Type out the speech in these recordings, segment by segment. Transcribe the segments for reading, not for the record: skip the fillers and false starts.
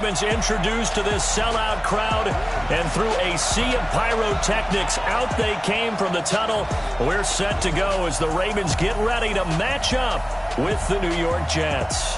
Introduced to this sellout crowd, and through a sea of pyrotechnics, out they came from the tunnel. We're set to go as the Ravens get ready to match up with the New York Jets.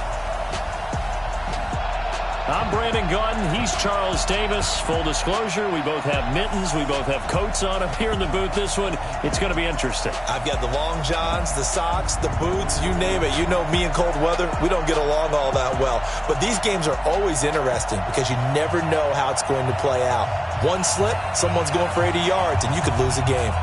I'm Brandon Gaudin. He's Charles Davis. Full disclosure, we both have mittens. We both have coats on up here in the booth. This one, it's going to be interesting. I've got the long johns, the socks, the boots, you name it. You know me in cold weather, we don't get along all that well. But these games are always interesting because you never know how it's going to play out. One slip, someone's going for 80 yards, and you could lose a game.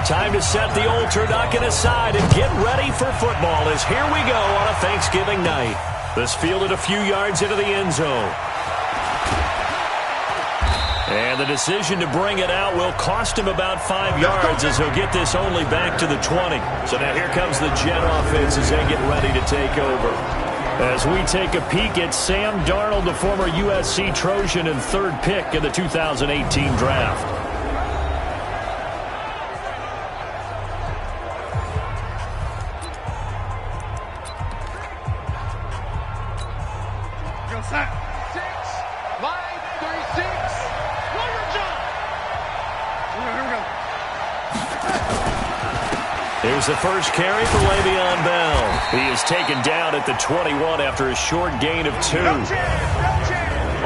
Time to set the old turducken aside and get ready for football as here we go on a Thanksgiving night. This fielded a few yards into the end zone. And the decision to bring it out will cost him about 5 yards as he'll get this only back to the 20. So now here comes the Jet offense as they get ready to take over. As we take a peek at Sam Darnold, the former USC Trojan and third pick in the 2018 draft. Here's the first carry for Le'Veon Bell. He is taken down at the 21 after a short gain of 2.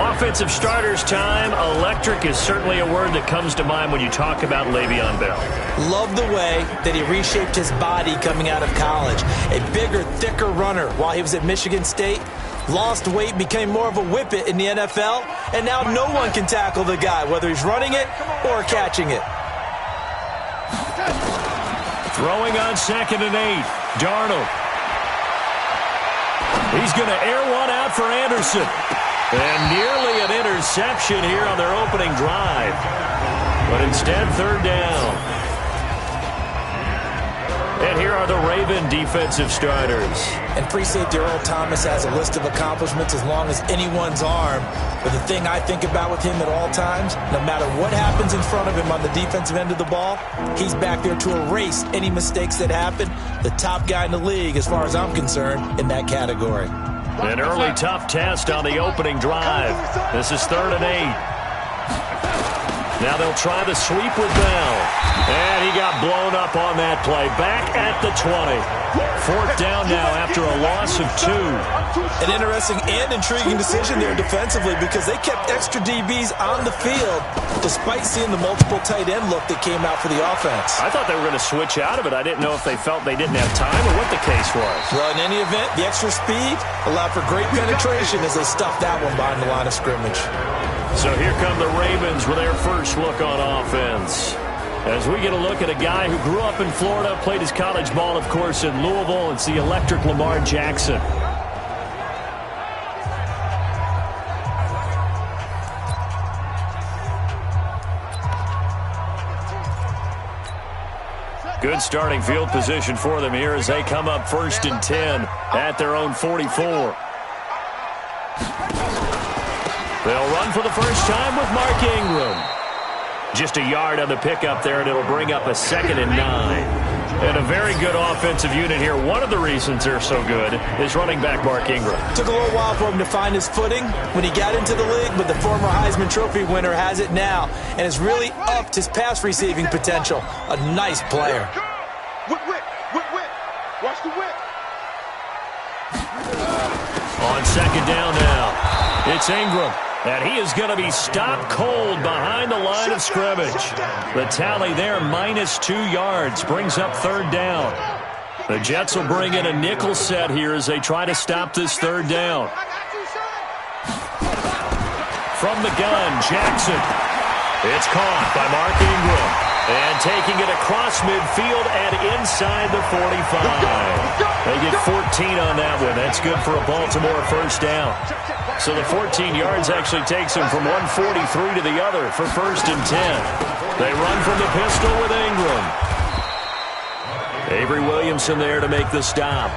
Offensive starters time. Electric is certainly a word that comes to mind when you talk about Le'Veon Bell. Love the way that he reshaped his body coming out of college. A bigger, thicker runner while he was at Michigan State. Lost weight, became more of a whippet in the NFL, and now no one can tackle the guy, whether he's running it or catching it. Throwing on 2nd and 8. Darnold. He's going to air one out for Anderson. And nearly an interception here on their opening drive. But instead, 3rd down. And here are the Raven defensive starters. And free safety Earl Thomas has a list of accomplishments as long as anyone's arm. But the thing I think about with him at all times, no matter what happens in front of him on the defensive end of the ball, he's back there to erase any mistakes that happen. The top guy in the league, as far as I'm concerned, in that category. An early tough test on the opening drive. This is 3rd and 8. Now they'll try the sweep with Bell. And he got blown up on that play. Back at the 20. 4th down now after a loss of 2. An interesting and intriguing decision there defensively because they kept extra DBs on the field despite seeing the multiple tight end look that came out for the offense. I thought they were going to switch out of it. I didn't know if they felt they didn't have time or what the case was. Well, in any event, the extra speed allowed for great penetration as they stuffed that one behind the line of scrimmage. So here come the Ravens with their first look on offense. As we get a look at a guy who grew up in Florida, played his college ball, of course, in Louisville. It's the electric Lamar Jackson. Good starting field position for them here as they come up 1st and 10 at their own 44. They'll run for the first time with Mark Ingram. Just a yard on the pickup there, and it'll bring up a 2nd and 9. And a very good offensive unit here. One of the reasons they're so good is running back Mark Ingram. Took a little while for him to find his footing when he got into the league, but the former Heisman Trophy winner has it now and has really upped his pass receiving potential. A nice player. Whip. Watch the whip. On 2nd down now, it's Ingram. And he is going to be stopped cold behind the line of scrimmage. The tally there, -2 yards, brings up 3rd down. The Jets will bring in a nickel set here as they try to stop this 3rd down. From the gun, Jackson. It's caught by Mark Ingram. And taking it across midfield and inside the 45. They get 14 on that one. That's good for a Baltimore first down. So the 14 yards actually takes him from 143 to the other for 1st and 10. They run from the pistol with Ingram. Avery Williamson there to make the stop.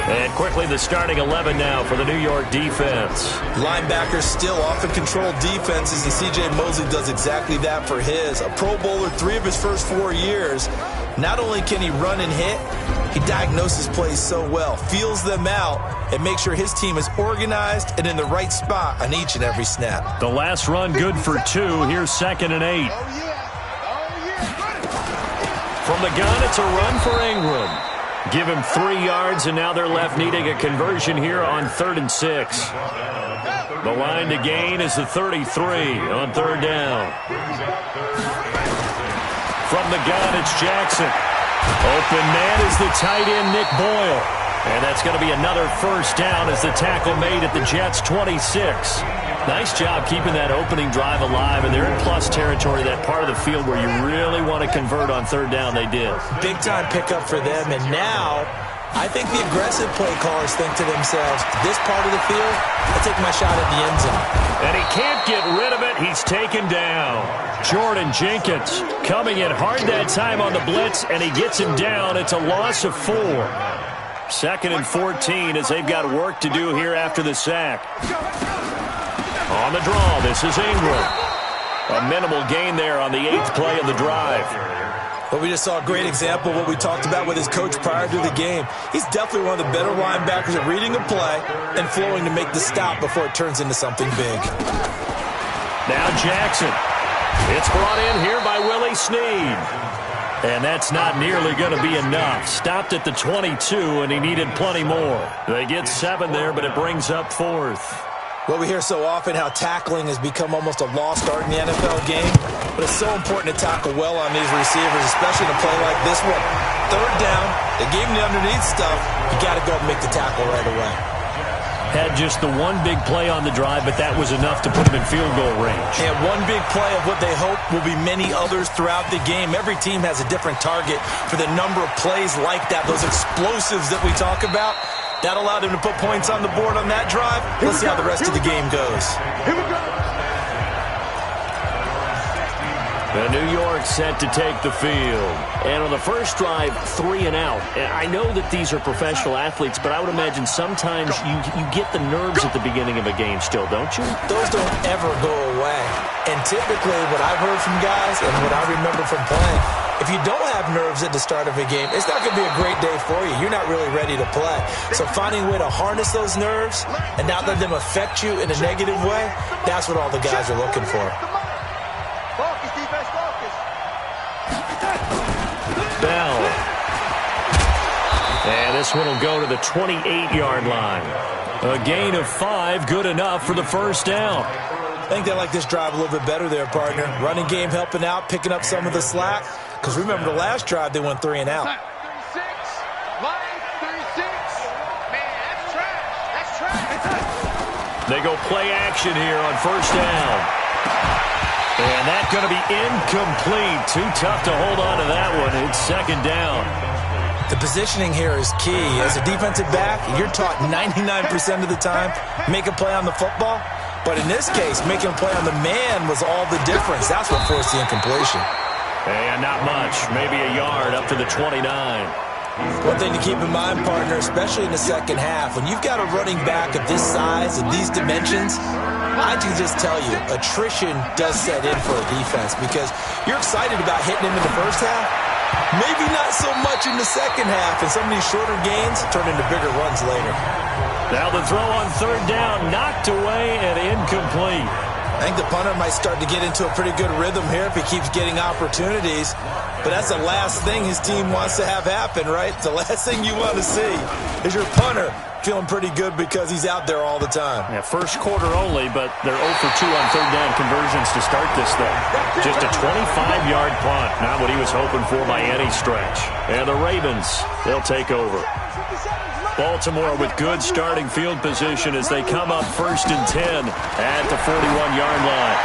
And quickly the starting 11 now for the New York defense. Linebackers still often control defenses, and C.J. Mosley does exactly that for his. A Pro Bowler 3 of his first 4 years. Not only can he run and hit, He diagnoses plays so well, feels them out, and makes sure his team is organized and in the right spot on each and every snap. The last run good for 2. Here's 2nd and 8. From the gun, it's a run for Ingram. Give him 3 yards, and now they're left needing a conversion here on 3rd and 6. The line to gain is the 33 on 3rd down. From the gun, it's Jackson. Open man is the tight end, Nick Boyle. And that's going to be another 1st down as the tackle made at the Jets' 26. Nice job keeping that opening drive alive, and they're in plus territory, that part of the field where you really want to convert on 3rd down. They did. Big-time pickup for them, and now I think the aggressive play callers think to themselves, this part of the field, I'll take my shot at the end zone. And he can't get rid of it. He's taken down. Jordan Jenkins coming in hard that time on the blitz, and he gets him down. It's a loss of 4. 2nd and 14 as they've got work to do here after the sack. On the draw, this is Ingram. A minimal gain there on the 8th play of the drive. But we just saw a great example of what we talked about with his coach prior to the game. He's definitely one of the better linebackers at reading a play and flowing to make the stop before it turns into something big. Now Jackson. It's brought in here by Willie Snead. And that's not nearly going to be enough. Stopped at the 22, and he needed plenty more. They get 7 there, but it brings up 4th. Well, we hear so often how tackling has become almost a lost art in the NFL game, but it's so important to tackle well on these receivers, especially in a play like this one. 3rd down, they gave him the underneath stuff. You got to go and make the tackle right away. Had just the one big play on the drive, but that was enough to put him in field goal range. And one big play of what they hope will be many others throughout the game. Every team has a different target for the number of plays like that, those explosives that we talk about. That allowed him to put points on the board on that drive. Let's see how the rest of the game goes. Here we go. The New York set to take the field. And on the first drive, 3 and out. I know that these are professional athletes, but I would imagine sometimes you get the nerves at the beginning of a game still, don't you? Those don't ever go away. And typically what I've heard from guys and what I remember from playing, if you don't have nerves at the start of a game, it's not going to be a great day for you. You're not really ready to play. So finding a way to harness those nerves and not let them affect you in a negative way, that's what all the guys are looking for. Focus, defense, focus. Bell. And this one will go to the 28-yard line. A gain of 5, good enough for the 1st down. I think they like this drive a little bit better there, partner. Running game helping out, picking up some of the slack. Because remember the last drive, they went 3 and out. 36, line 36. Man, that's trash. That's trash. They go play action here on 1st down. And that's going to be incomplete. Too tough to hold on to that one. It's 2nd down. The positioning here is key. As a defensive back, you're taught 99% of the time, make a play on the football. But in this case, making a play on the man was all the difference. That's what forced the incompletion. And not much. Maybe a yard up to the 29. One thing to keep in mind, partner, especially in the second half, when you've got a running back of this size and these dimensions, I can just tell you, attrition does set in for a defense because you're excited about hitting him in the first half. Maybe not so much in the second half, and some of these shorter gains turn into bigger runs later. Now the throw on 3rd down, knocked away and incomplete. I think the punter might start to get into a pretty good rhythm here if he keeps getting opportunities. But that's the last thing his team wants to have happen, right? The last thing you want to see is your punter feeling pretty good because he's out there all the time. Yeah, first quarter only, but they're 0 for 2 on 3rd down conversions to start this thing. Just a 25-yard punt, not what he was hoping for by any stretch. And the Ravens, they'll take over. Baltimore with good starting field position as they come up 1st and 10 at the 41-yard line.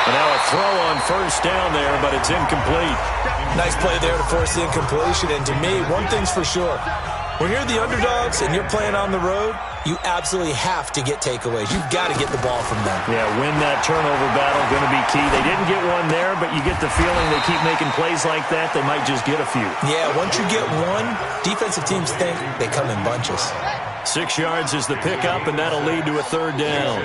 And now a throw on 1st down there, but it's incomplete. Nice play there to force the incompletion. And to me, one thing's for sure. When you're the underdogs and you're playing on the road, you absolutely have to get takeaways. You've got to get the ball from them. Yeah, win that turnover battle, going to be key. They didn't get one there, but you get the feeling they keep making plays like that, they might just get a few. Yeah, once you get one, defensive teams think they come in bunches. 6 yards is the pickup, and that'll lead to a 3rd down.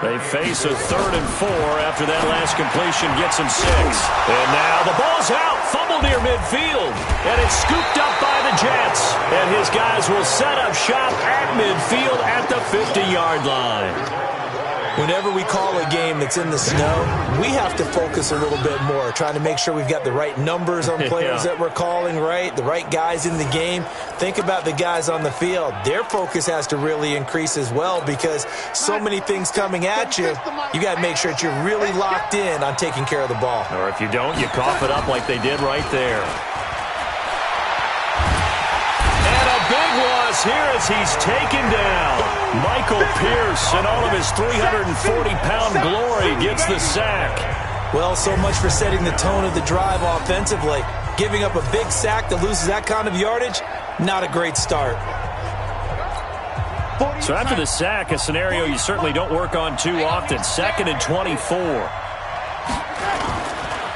They face a 3rd and 4 after that last completion gets them 6. And now the ball's out. Fumble near midfield, and it's scooped up by the Jets. And his guys will set up shop at midfield at the 50-yard line. Whenever we call a game that's in the snow, we have to focus a little bit more, trying to make sure we've got the right numbers on players that we're calling, right? The right guys in the game. Think about the guys on the field. Their focus has to really increase as well because so many things coming at you. You got to make sure that you're really locked in on taking care of the ball. Or if you don't, you cough it up like they did right there. Big loss here as he's taken down. Michael Pierce and all of his 340-pound glory gets the sack. Well, so much for setting the tone of the drive offensively. Giving up a big sack that loses that kind of yardage, not a great start. So after the sack, a scenario you certainly don't work on too often. 2nd and 24.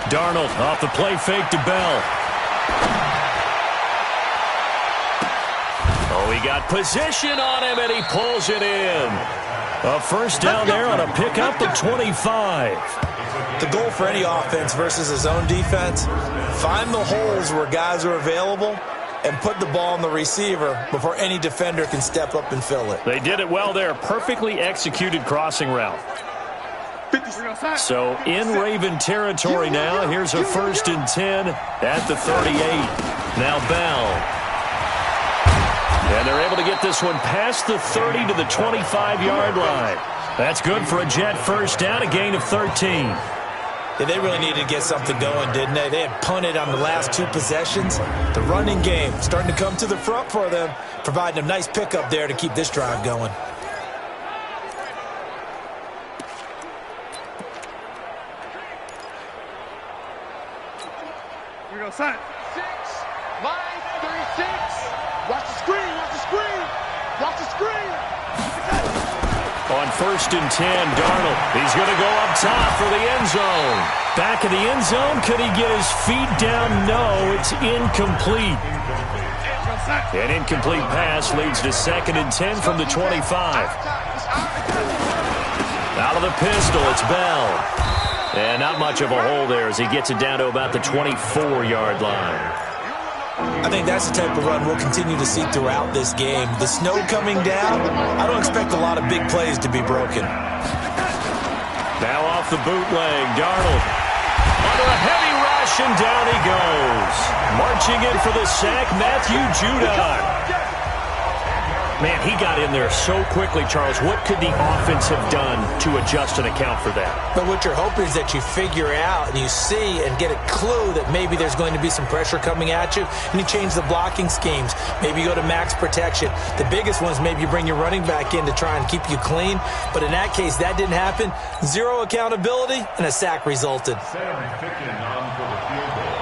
Darnold off the play fake to Bell. Oh, he got position on him, and he pulls it in. A first down there on a pickup of 25. The goal for any offense versus his own defense, find the holes where guys are available and put the ball on the receiver before any defender can step up and fill it. They did it well there. Perfectly executed crossing route. So in Raven territory now. Here's a 1st and 10 at the 38. Now Bell. And they're able to get this one past the 30 to the 25-yard line. That's good for a Jet first down, a gain of 13. Yeah, they really needed to get something going, didn't they? They had punted on the last 2 possessions. The running game starting to come to the front for them, providing a nice pickup there to keep this drive going. Here we go, son. 6, line 36. Watch the screen, watch the screen. Watch the screen. On 1st and 10, Darnold. He's going to go up top for the end zone. Back in the end zone. Could he get his feet down? No, it's incomplete. An incomplete pass leads to 2nd and 10 from the 25. Out of the pistol, it's Bell. And not much of a hole there as he gets it down to about the 24-yard line. I think that's the type of run we'll continue to see throughout this game. The snow coming down, I don't expect a lot of big plays to be broken. Now off the bootleg, Darnold. Under a heavy rush, and down he goes. Marching in for the sack, Matthew Judon. Man, he got in there so quickly, Charles. What could the offense have done to adjust and account for that? But what you're hoping is that you figure out and you see and get a clue that maybe there's going to be some pressure coming at you, and you change the blocking schemes. Maybe you go to max protection. The biggest one is maybe you bring your running back in to try and keep you clean. But in that case, that didn't happen. 0 accountability, and a sack resulted. Sam Ficken on for the field goal.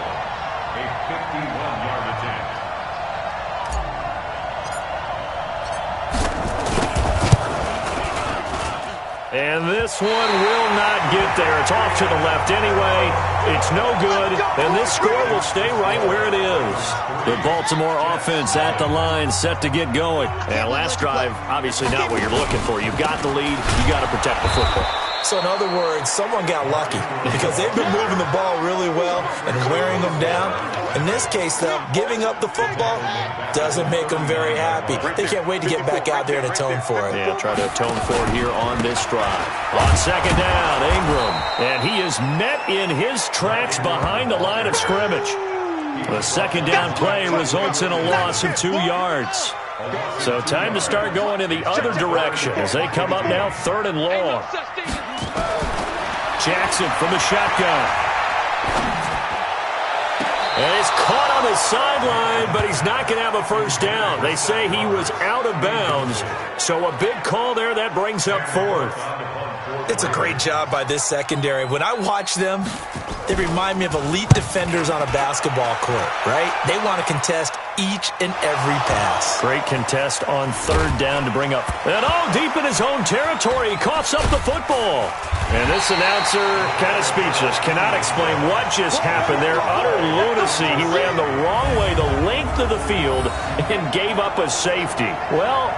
A 51-yard attempt. And this one will not get there. It's off to the left anyway. It's no good, and this score will stay right where it is. The Baltimore offense at the line, set to get going. And last drive, obviously not what you're looking for. You've got the lead. You got to protect the football. So in other words, someone got lucky because they've been moving the ball really well and wearing them down. In this case, though, giving up the football doesn't make them very happy. They can't wait to get back out there and atone for it. Yeah, try to atone for it here on this drive. On 2nd down, Ingram. And he is met in his tracks behind the line of scrimmage. The 2nd down play results in a loss of 2 yards. So time to start going in the other direction as they come up now 3rd and long. Jackson from the shotgun. And it's caught on the sideline, but he's not going to have a first down. They say he was out of bounds. So a big call there that brings up 4th. It's a great job by this secondary. When I watch them, they remind me of elite defenders on a basketball court, right? They want to contest each and every pass. Great contest on 3rd down to bring up. And deep in his own territory, he coughs up the football. And this announcer kind of speechless. Cannot explain what just happened there. Utter lunacy. He ran the wrong way, the length of the field, and gave up a safety. Well,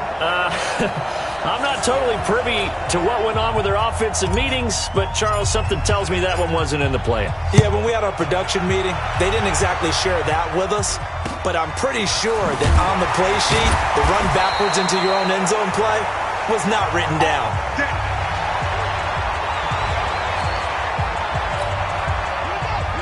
I'm not totally privy to what went on with their offensive meetings, but, Charles, something tells me that one wasn't in the plan. Yeah, when we had our production meeting, they didn't exactly share that with us, but I'm pretty sure that on the play sheet, the run backwards into your own end zone play was not written down.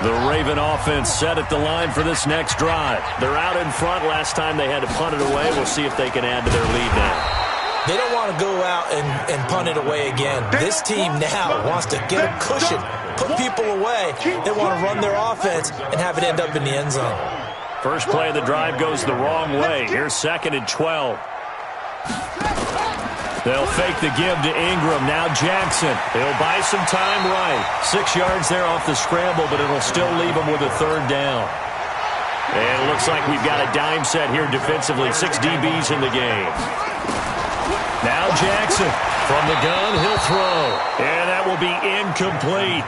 The Raven offense set at the line for this next drive. They're out in front. Last time they had to punt it away. We'll see if they can add to their lead now. They don't want to go out and punt it away again. This team now wants to get a cushion, put people away. They want to run their offense and have it end up in the end zone. First play of the drive goes the wrong way. Here's 2nd and 12. They'll fake the give to Ingram. Now Jackson. He'll buy some time right. 6 yards there off the scramble, but it'll still leave him with a 3rd down. And it looks like we've got a dime set here defensively. 6 DBs in the game. Now Jackson. From the gun, he'll throw. And that will be incomplete.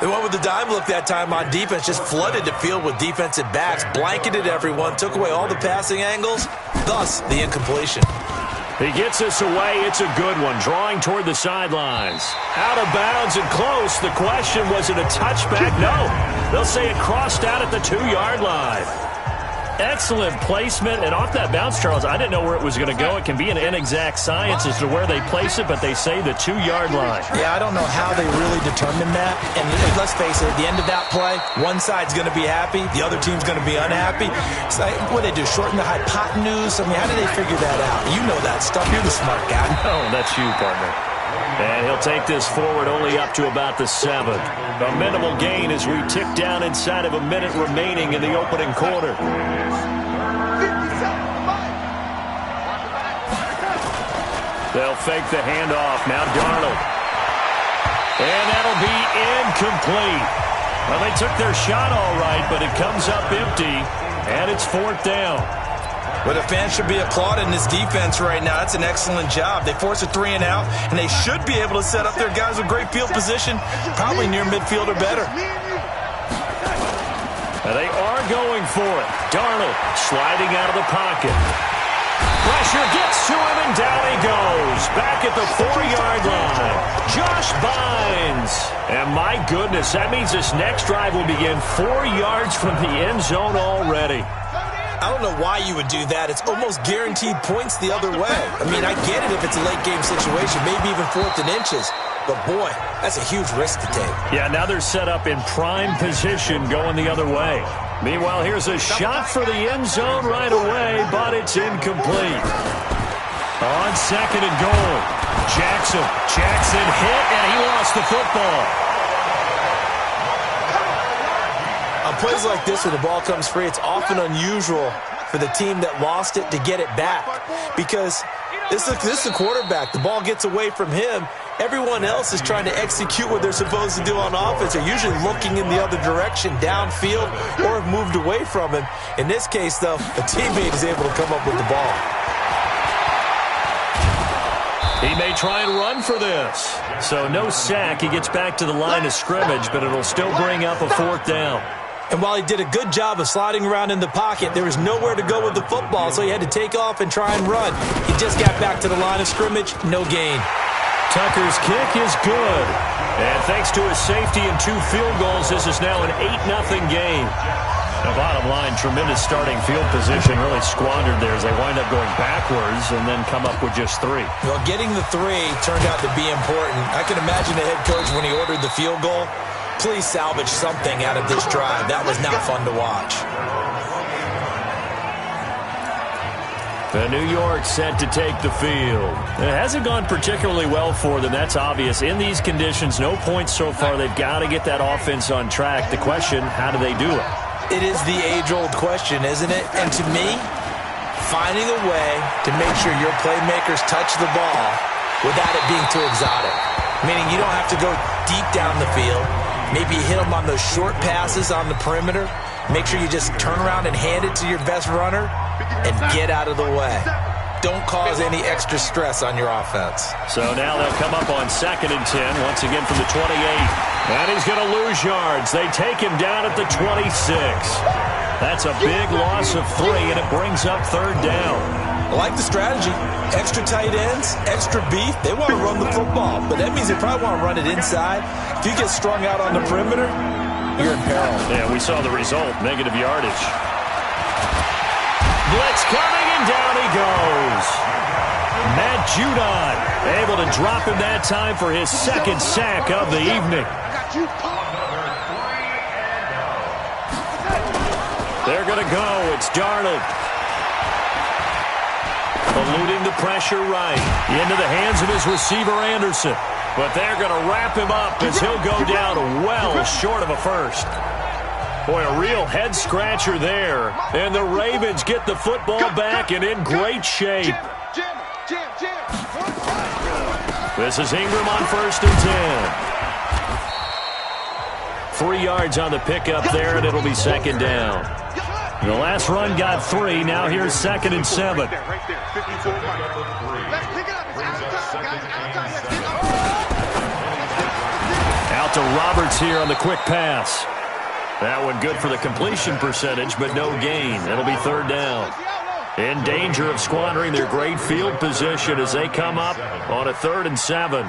The one with the dime look that time on defense just flooded the field with defensive backs, blanketed everyone, took away all the passing angles, thus the incompletion. He gets us away. It's a good one. Drawing toward the sidelines. Out of bounds and close. The question, was it a touchback? No. They'll say it crossed out at the 2-yard line. Excellent placement. And off that bounce, Charles, I didn't know where it was going to go. It can be an inexact science as to where they place it, but they say the 2-yard line. Yeah, I don't know how they really determined that. And let's face it, at the end of that play, one side's going to be happy, the other team's going to be unhappy. So what do they do, shorten the hypotenuse? I mean, how do they figure that out? You know that stuff. You're the smart guy. No, that's you, partner. And he'll take this forward only up to about the 7. A minimal gain as we tick down inside of a minute remaining in the opening quarter. They'll fake the handoff. Now Darnold. And that'll be incomplete. Well, they took their shot all right, but it comes up empty, and it's 4th down. Well, the fans should be applauding this defense right now. It's an excellent job. They force a 3 and out, and they should be able to set up their guys with great field position, probably near midfield or better. They are going for it. Darnold sliding out of the pocket. Pressure gets to him, and down he goes. Back at the 4-yard line. Josh Bynes. And my goodness, that means this next drive will begin 4 yards from the end zone already. I don't know why you would do that. It's almost guaranteed points the other way. I mean, I get it if it's a late-game situation, maybe even 4th and inches. But, boy, that's a huge risk to take. Yeah, now they're set up in prime position going the other way. Meanwhile, here's a shot for the end zone right away, but it's incomplete. On 2nd and goal, Jackson hit, and he lost the football. On plays like this where the ball comes free, it's often unusual for the team that lost it to get it back. Because this is the quarterback. The ball gets away from him. Everyone else is trying to execute what they're supposed to do on offense. They're usually looking in the other direction, downfield, or have moved away from him. In this case, though, a teammate is able to come up with the ball. He may try and run for this. So no sack. He gets back to the line of scrimmage, but it'll still bring up a 4th down. And while he did a good job of sliding around in the pocket, there was nowhere to go with the football, so he had to take off and try and run. He just got back to the line of scrimmage, no gain. Tucker's kick is good. And thanks to his safety and 2 field goals, this is now an 8-0 game. Now, bottom line, tremendous starting field position, really squandered there as they wind up going backwards and then come up with just 3. Well, getting the 3 turned out to be important. I can imagine the head coach when he ordered the field goal. Please salvage something out of this drive. That was not fun to watch. The New York set to take the field. It hasn't gone particularly well for them. That's obvious. In these conditions, no points so far. They've got to get that offense on track. The question, how do they do it? It is the age-old question, isn't it? And to me, finding a way to make sure your playmakers touch the ball without it being too exotic. Meaning you don't have to go deep down the field. Maybe you hit them on those short passes on the perimeter. Make sure you just turn around and hand it to your best runner and get out of the way. Don't cause any extra stress on your offense. So now they'll come up on 2nd and 10, once again from the 28. And he's going to lose yards. They take him down at the 26. That's a big loss of 3, and it brings up 3rd down. I like the strategy. Extra tight ends, extra beef. They want to run the football, but that means they probably want to run it inside. If you get strung out on the perimeter, you're in peril. Yeah, we saw the result, negative yardage. Blitz coming, and down he goes. Matt Judon able to drop him that time for his 2nd sack of the evening. They're going to go. It's Darnold. Eluding the pressure right. Into the hands of his receiver, Anderson. But they're going to wrap him up as he'll go down well short of a first. Boy, a real head-scratcher there. And the Ravens get the football back and in great shape. This is Ingram on 1st and 10. 3 yards on the pickup there, and it'll be 2nd down. The last run got 3. Now here's 2nd and 7. Out to Roberts here on the quick pass. That one good for the completion percentage, but no gain. It'll be 3rd down. In danger of squandering their great field position as they come up on a 3rd and 7.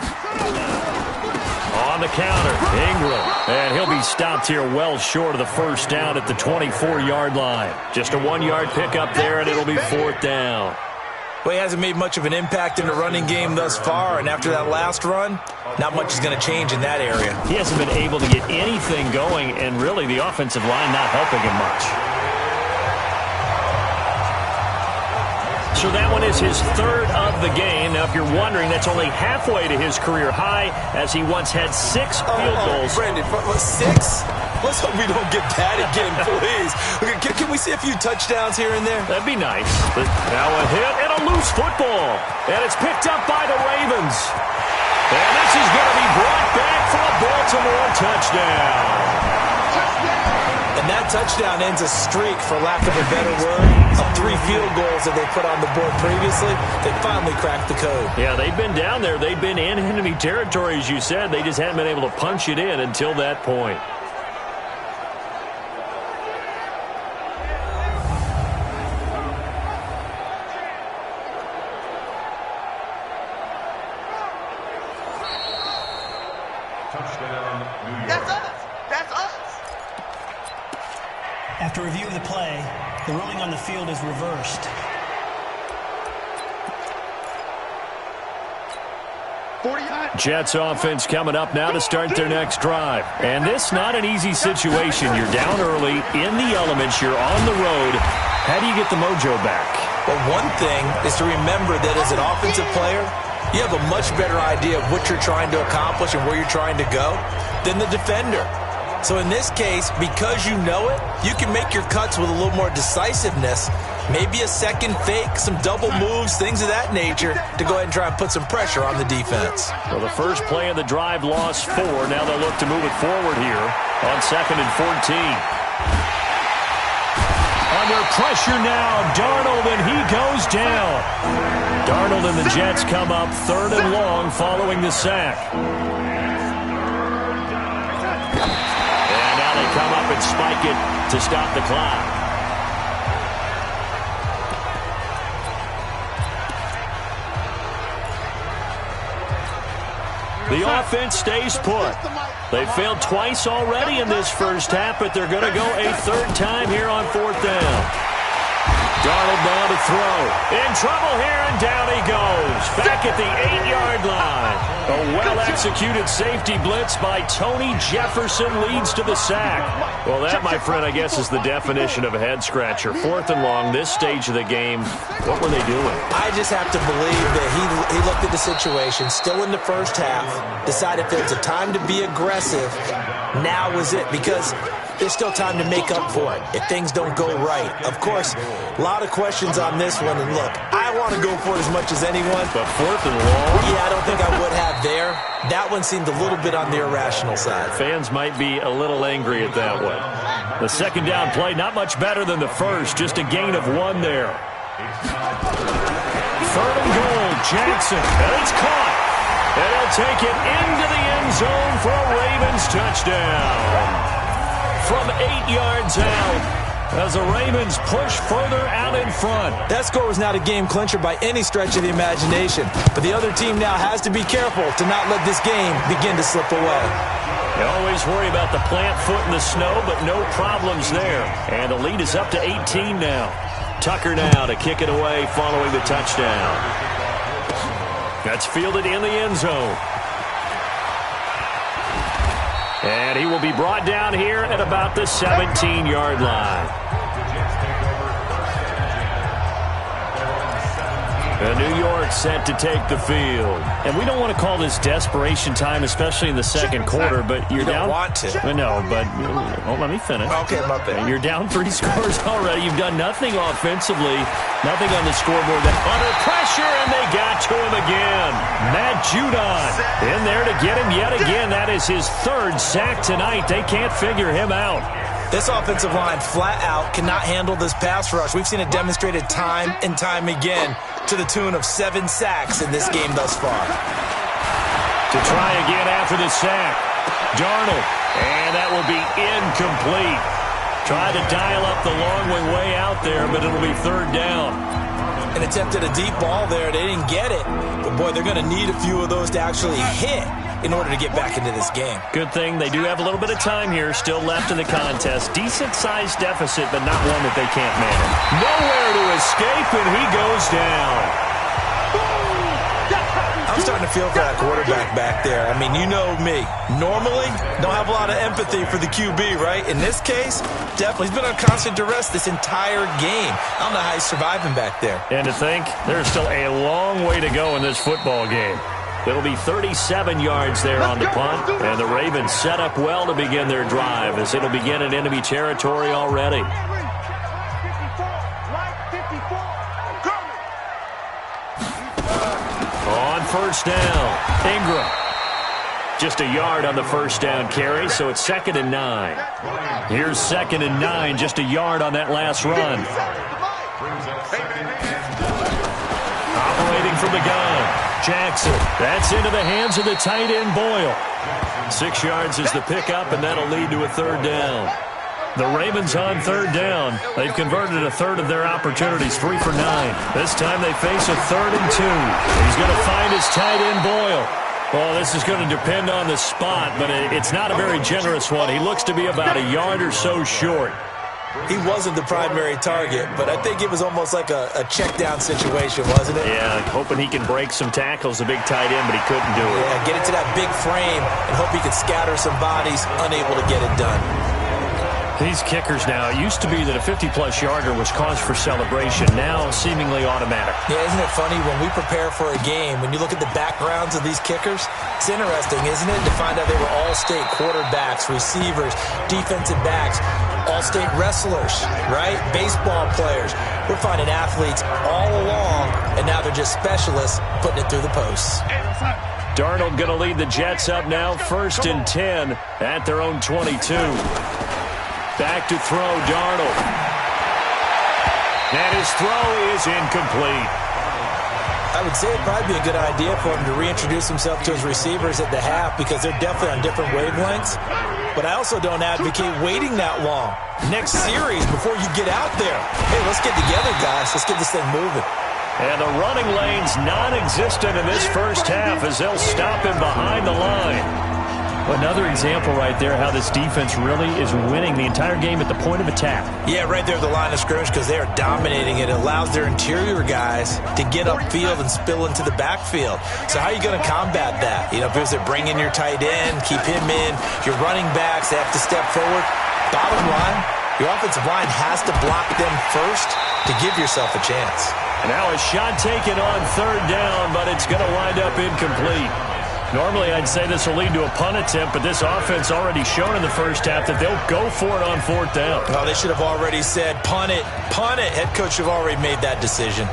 On the counter, Ingram. And he'll be stopped here well short of the 1st down at the 24-yard line. Just a 1-yard pickup there, and it'll be 4th down. Well, he hasn't made much of an impact in the running game thus far, and after that last run, not much is going to change in that area. He hasn't been able to get anything going, and really the offensive line not helping him much. So that one is his 3rd of the game. Now, if you're wondering, that's only halfway to his career high, as he once had 6 field goals. Brandon, 6? Let's hope we don't get that again, please. Can we see a few touchdowns here and there? That'd be nice. But now a hit and a loose football. And it's picked up by the Ravens. And this is going to be brought back for a Baltimore touchdown. And that touchdown ends a streak, for lack of a better word, of 3 field goals that they put on the board previously. They finally cracked the code. Yeah, they've been down there. They've been in enemy territory, as you said. They just haven't been able to punch it in until that point. After review of the play, the ruling on the field is reversed. Jets offense coming up now to start their next drive. And this not an easy situation. You're down early, in the elements, you're on the road. How do you get the mojo back? Well, one thing is to remember that as an offensive player, you have a much better idea of what you're trying to accomplish and where you're trying to go than the defender. So in this case, because you know it, you can make your cuts with a little more decisiveness. Maybe a second fake, some double moves, things of that nature to go ahead and try and put some pressure on the defense. Well, the first play of the drive lost 4. Now they'll look to move it forward here on 2nd and 14. Under pressure now, Darnold, and he goes down. Darnold and the Jets come up 3rd and long following the sack. Come up and spike it to stop the clock. The offense stays put. They failed twice already in this first half, but they're going to go a 3rd time here on 4th down. Darnold now to throw. In trouble here, and down he goes. Back at the 8-yard line. A well-executed safety blitz by Tony Jefferson leads to the sack. Well, that, my friend, I guess is the definition of a head-scratcher. 4th and long, this stage of the game. What were they doing? I just have to believe that he looked at the situation, still in the first half, decided if there's a time to be aggressive, now was it, because there's still time to make up for it if things don't go right. Of course, a lot of questions on this one, and look, I want to go for it as much as anyone. But 4th and long? Yeah, I don't think I would have there. That one seemed a little bit on the irrational side. Fans might be a little angry at that one. The 2nd down play, not much better than the first, just a gain of 1 there. 3rd and goal, Jackson, and it's caught. And he'll take it into the end zone for a Ravens touchdown. From 8 yards out, as the Ravens push further out in front. That score was not a game clincher by any stretch of the imagination, but the other team now has to be careful to not let this game begin to slip away. You always worry about the plant foot in the snow, but no problems there. And the lead is up to 18 now. Tucker now to kick it away following the touchdown. That's fielded in the end zone. And he will be brought down here at about the 17-yard line. And New York set to take the field. And we don't want to call this desperation time, especially in the second quarter, but you're down. You don't want to. No, but let me finish. Okay, my bad. You're down 3 scores already. You've done nothing offensively, nothing on the scoreboard. Under pressure, and they got to him again. Matt Judon in there to get him yet again. That is his 3rd sack tonight. They can't figure him out. This offensive line flat out cannot handle this pass rush. We've seen it demonstrated time and time again to the tune of 7 sacks in this game thus far. To try again after the sack. Darnold, and that will be incomplete. Tried to dial up the long way out there, but it'll be 3rd down. An attempt at a deep ball there. They didn't get it. But, boy, they're going to need a few of those to actually hit in order to get back into this game. Good thing they do have a little bit of time here still left in the contest. Decent-sized deficit, but not one that they can't manage. Nowhere to escape, and he goes down. I'm starting to feel for that quarterback back there. I mean, you know me. Normally, don't have a lot of empathy for the QB, right? In this case, definitely. He's been on constant duress this entire game. I don't know how he's surviving back there. And to think, there's still a long way to go in this football game. It'll be 37 yards there on the punt, and the Ravens set up well to begin their drive as it'll begin in enemy territory already. On first down, Ingram. Just a yard on the first down carry, so it's 2nd and 9. Here's 2nd and 9, just a yard on that last run. Operating from the gun. Jackson, that's into the hands of the tight end Boyle. 6 yards is the pickup, and that'll lead to a 3rd down. The Ravens on 3rd down. They've converted a 1/3 of their opportunities, 3 for 9. This time they face a 3rd and 2. He's going to find his tight end Boyle. Well, this is going to depend on the spot, but it's not a very generous one. He looks to be about a yard or so short. He wasn't the primary target, but I think it was almost like a check-down situation, wasn't it? Yeah, hoping he can break some tackles, a big tight end, but he couldn't do it. Yeah, get it to that big frame and hope he could scatter some bodies, unable to get it done. These kickers now, it used to be that a 50-plus yarder was cause for celebration. Now, seemingly automatic. Yeah, isn't it funny when we prepare for a game, when you look at the backgrounds of these kickers, it's interesting, isn't it, to find out they were all-state quarterbacks, receivers, defensive backs, all-state wrestlers, right? Baseball players. We're finding athletes all along, and now they're just specialists putting it through the posts. Darnold going to lead the Jets up now, 1st and 10 at their own 22. Back to throw, Darnold. And his throw is incomplete. I would say it'd probably be a good idea for him to reintroduce himself to his receivers at the half because they're definitely on different wavelengths. But I also don't advocate waiting that long. Next series, before you get out there, hey, let's get together, guys. Let's get this thing moving. And the running lane's non-existent in this first half as they'll stop him behind the line. Another example right there how this defense really is winning the entire game at the point of attack. Yeah, right there at the line of scrimmage because they are dominating it. It allows their interior guys to get upfield and spill into the backfield. So how are you going to combat that? You know, if there's a bring in your tight end, keep him in, your running backs, they have to step forward. Bottom line, your offensive line has to block them first to give yourself a chance. And now a shot taken on 3rd down, but it's going to wind up incomplete. Normally, I'd say this will lead to a punt attempt, but this offense already shown in the first half that they'll go for it on 4th down. Well, they should have already said, punt it, punt it. Head coach should have already made that decision.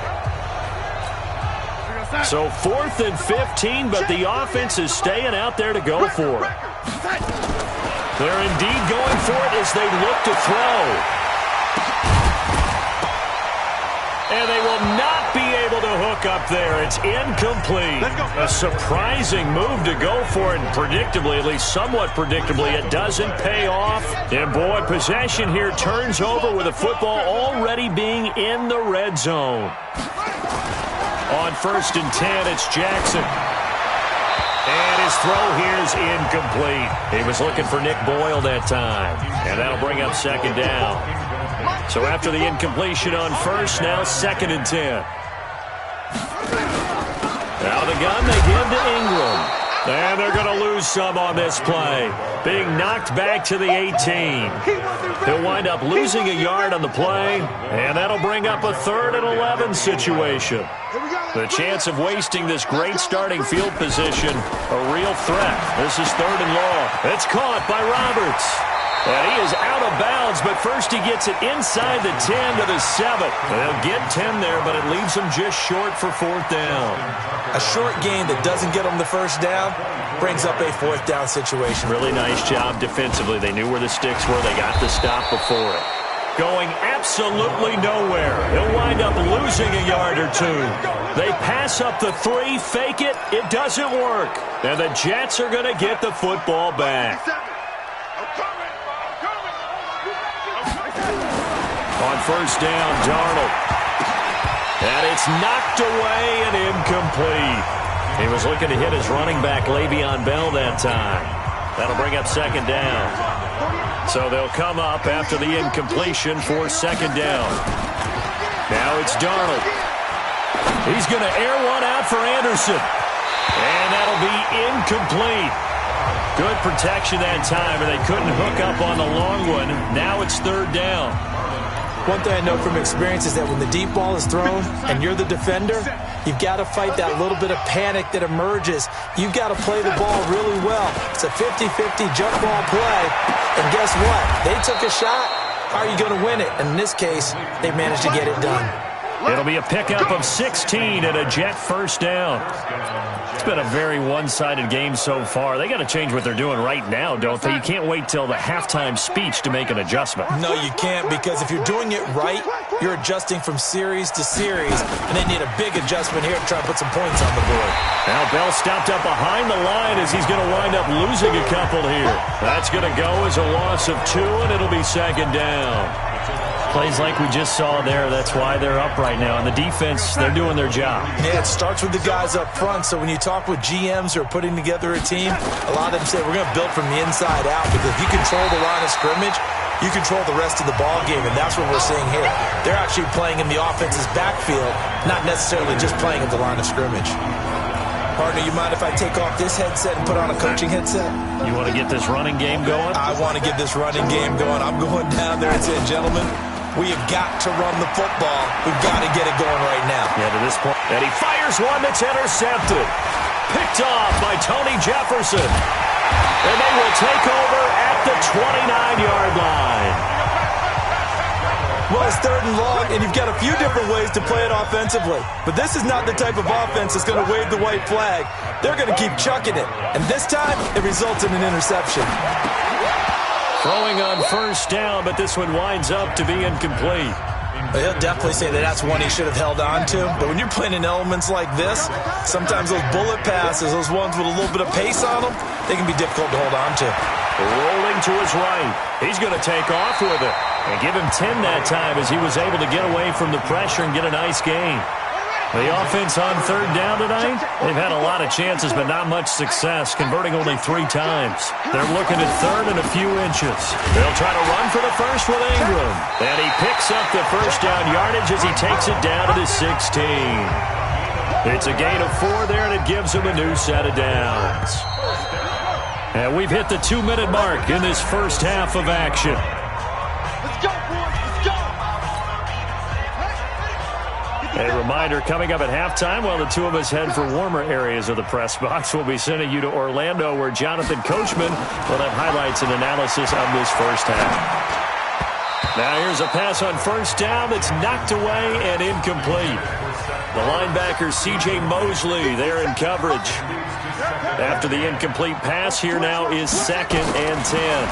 So 4th and 15, but the offense is staying out there to go for it. They're indeed going for it as they look to throw. And they will not be able to hook up there. It's incomplete. A surprising move to go for it. And predictably, at least somewhat predictably, it doesn't pay off. And, boy, possession here turns over with the football already being in the red zone. On 1st and 10, it's Jackson. And his throw here is incomplete. He was looking for Nick Boyle that time. And that'll bring up 2nd down. So after the incompletion on 1st, now 2nd and 10. Out of the gun, they give to Ingram. And they're going to lose some on this play. Being knocked back to the 18. He'll wind up losing a yard on the play. And that'll bring up a 3rd and 11 situation. The chance of wasting this great starting field position, a real threat. This is 3rd and long. It's caught by Roberts. And he is out of bounds, but first he gets it inside the 10 to the 7. They'll get 10 there, but it leaves them just short for 4th down. A short gain that doesn't get them the 1st down brings up a 4th down situation. Really nice job defensively. They knew where the sticks were. They got the stop before it. Going absolutely nowhere. He'll wind up losing a yard or 2. They pass up the 3, fake it. It doesn't work. And the Jets are going to get the football back. On 1st down, Darnold. And it's knocked away and incomplete. He was looking to hit his running back, Le'Veon Bell, that time. That'll bring up 2nd down. So they'll come up after the incompletion for 2nd down. Now it's Darnold. He's going to air one out for Anderson. And that'll be incomplete. Good protection that time, and they couldn't hook up on the long one. Now it's 3rd down. One thing I know from experience is that when the deep ball is thrown and you're the defender, you've got to fight that little bit of panic that emerges. You've got to play the ball really well. It's a 50-50 jump ball play. And guess what? They took a shot. How are you going to win it? And in this case, they managed to get it done. It'll be a pickup of 16 and a Jet 1st down. It's been a very one-sided game so far. They got to change what they're doing right now, don't they? You can't wait till the halftime speech to make an adjustment. No, you can't, because if you're doing it right, you're adjusting from series to series, and they need a big adjustment here to try to put some points on the board. Now Bell stopped up behind the line as he's going to wind up losing a couple here. That's going to go as a loss of 2, and it'll be 2nd down. Plays like we just saw there. That's why they're up right now. And the defense, they're doing their job. Yeah, it starts with the guys up front. So when you talk with GMs who are putting together a team, a lot of them say we're going to build from the inside out, because if you control the line of scrimmage, you control the rest of the ball game, and that's what we're seeing here. They're actually playing in the offense's backfield, not necessarily just playing at the line of scrimmage. Partner, you mind if I take off this headset and put on a coaching headset? You want to get this running game going? I want to get this running game going. I'm going down there and saying, gentlemen, we have got to run the football. We've got to get it going right now. Yeah, to this point. And he fires one that's intercepted. Picked off by Tony Jefferson. And they will take over at the 29-yard line. Well, it's 3rd and long, and you've got a few different ways to play it offensively. But this is not the type of offense that's going to wave the white flag. They're going to keep chucking it. And this time, it results in an interception. Throwing on 1st down, but this one winds up to be incomplete. He'll definitely say that that's one he should have held on to. But when you're playing in elements like this, sometimes those bullet passes, those ones with a little bit of pace on them, they can be difficult to hold on to. Rolling to his right. He's going to take off with it. And give him 10 that time as he was able to get away from the pressure and get a nice gain. The offense on 3rd down tonight, they've had a lot of chances but not much success, converting only 3 times. They're looking at 3rd and a few inches. They'll try to run for the first with Ingram. And he picks up the 1st down yardage as he takes it down to the 16. It's a gain of 4 there, and it gives him a new set of downs. And we've hit the 2-minute mark in this first half of action. A reminder, coming up at halftime, while the two of us head for warmer areas of the press box, we'll be sending you to Orlando, where Jonathan Coachman will have highlights and analysis of this first half. Now here's a pass on 1st down that's knocked away and incomplete. The linebacker, C.J. Mosley, there in coverage. After the incomplete pass, here now is 2nd and 10.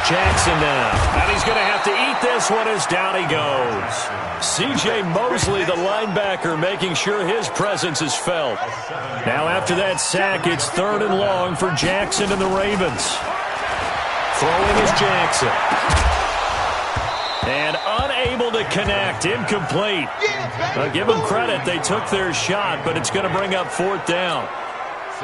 Jackson now. And he's going to have to eat this one as down he goes. C.J. Mosley, the linebacker, making sure his presence is felt. Now after that sack, it's 3rd and long for Jackson and the Ravens. Throwing is Jackson. And unable to connect. Incomplete. Give them credit. They took their shot, but it's going to bring up 4th down.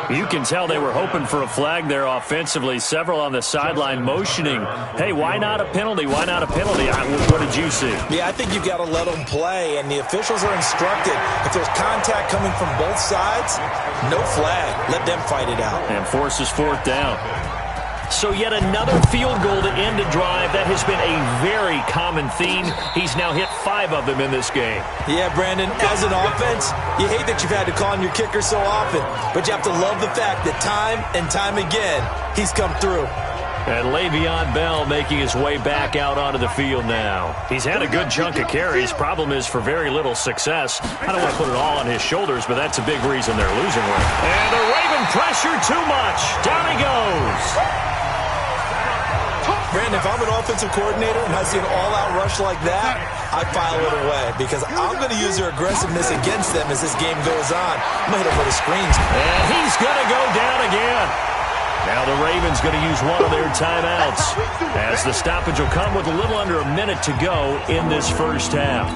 You can tell they were hoping for a flag there offensively. Several on the sideline motioning, hey, why not a penalty? Why not a penalty? What did you see? Yeah, I think you've got to let them play, and the officials are instructed. If there's contact coming from both sides, no flag. Let them fight it out. And forces 4th down. So yet another field goal to end a drive. That has been a very common theme. He's now hit 5 of them in this game. Yeah, Brandon, as an offense, you hate that you've had to call on your kicker so often, but you have to love the fact that time and time again, he's come through. And Le'Veon Bell making his way back out onto the field now. He's had a good chunk of carries. Problem is for very little success. I don't want to put it all on his shoulders, but that's a big reason they're losing with. And the Raven pressure too much. Down he goes. Brandon, if I'm an offensive coordinator and I see an all-out rush like that, I file it away because I'm going to use their aggressiveness against them as this game goes on. I'm going to hit them for the screens. And he's going to go down again. Now the Ravens going to use one of their timeouts as the stoppage will come with a little under a minute to go in this first half.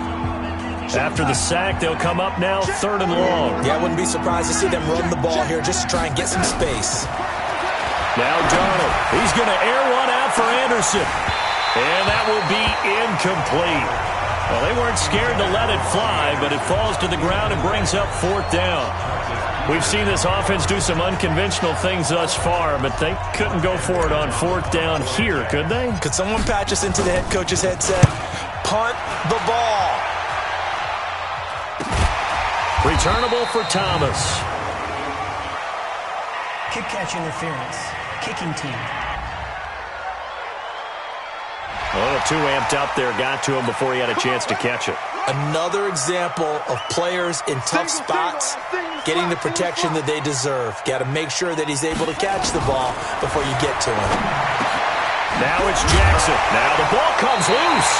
After the sack, they'll come up now 3rd and long. Yeah, I wouldn't be surprised to see them run the ball here just to try and get some space. Now Darnold, he's going to air one out for Anderson. And that will be incomplete. Well, they weren't scared to let it fly, but it falls to the ground and brings up 4th down. We've seen this offense do some unconventional things thus far, but they couldn't go for it on 4th down here, could they? Could someone patch us into the head coach's headset? Punt the ball. Returnable for Thomas. Kick catch interference. Kicking team. A little too amped up there. Got to him before he had a chance to catch it. Another example of players in tough spots getting the protection that they deserve. Got to make sure that he's able to catch the ball before you get to him. Now it's Jackson. Now the ball comes loose.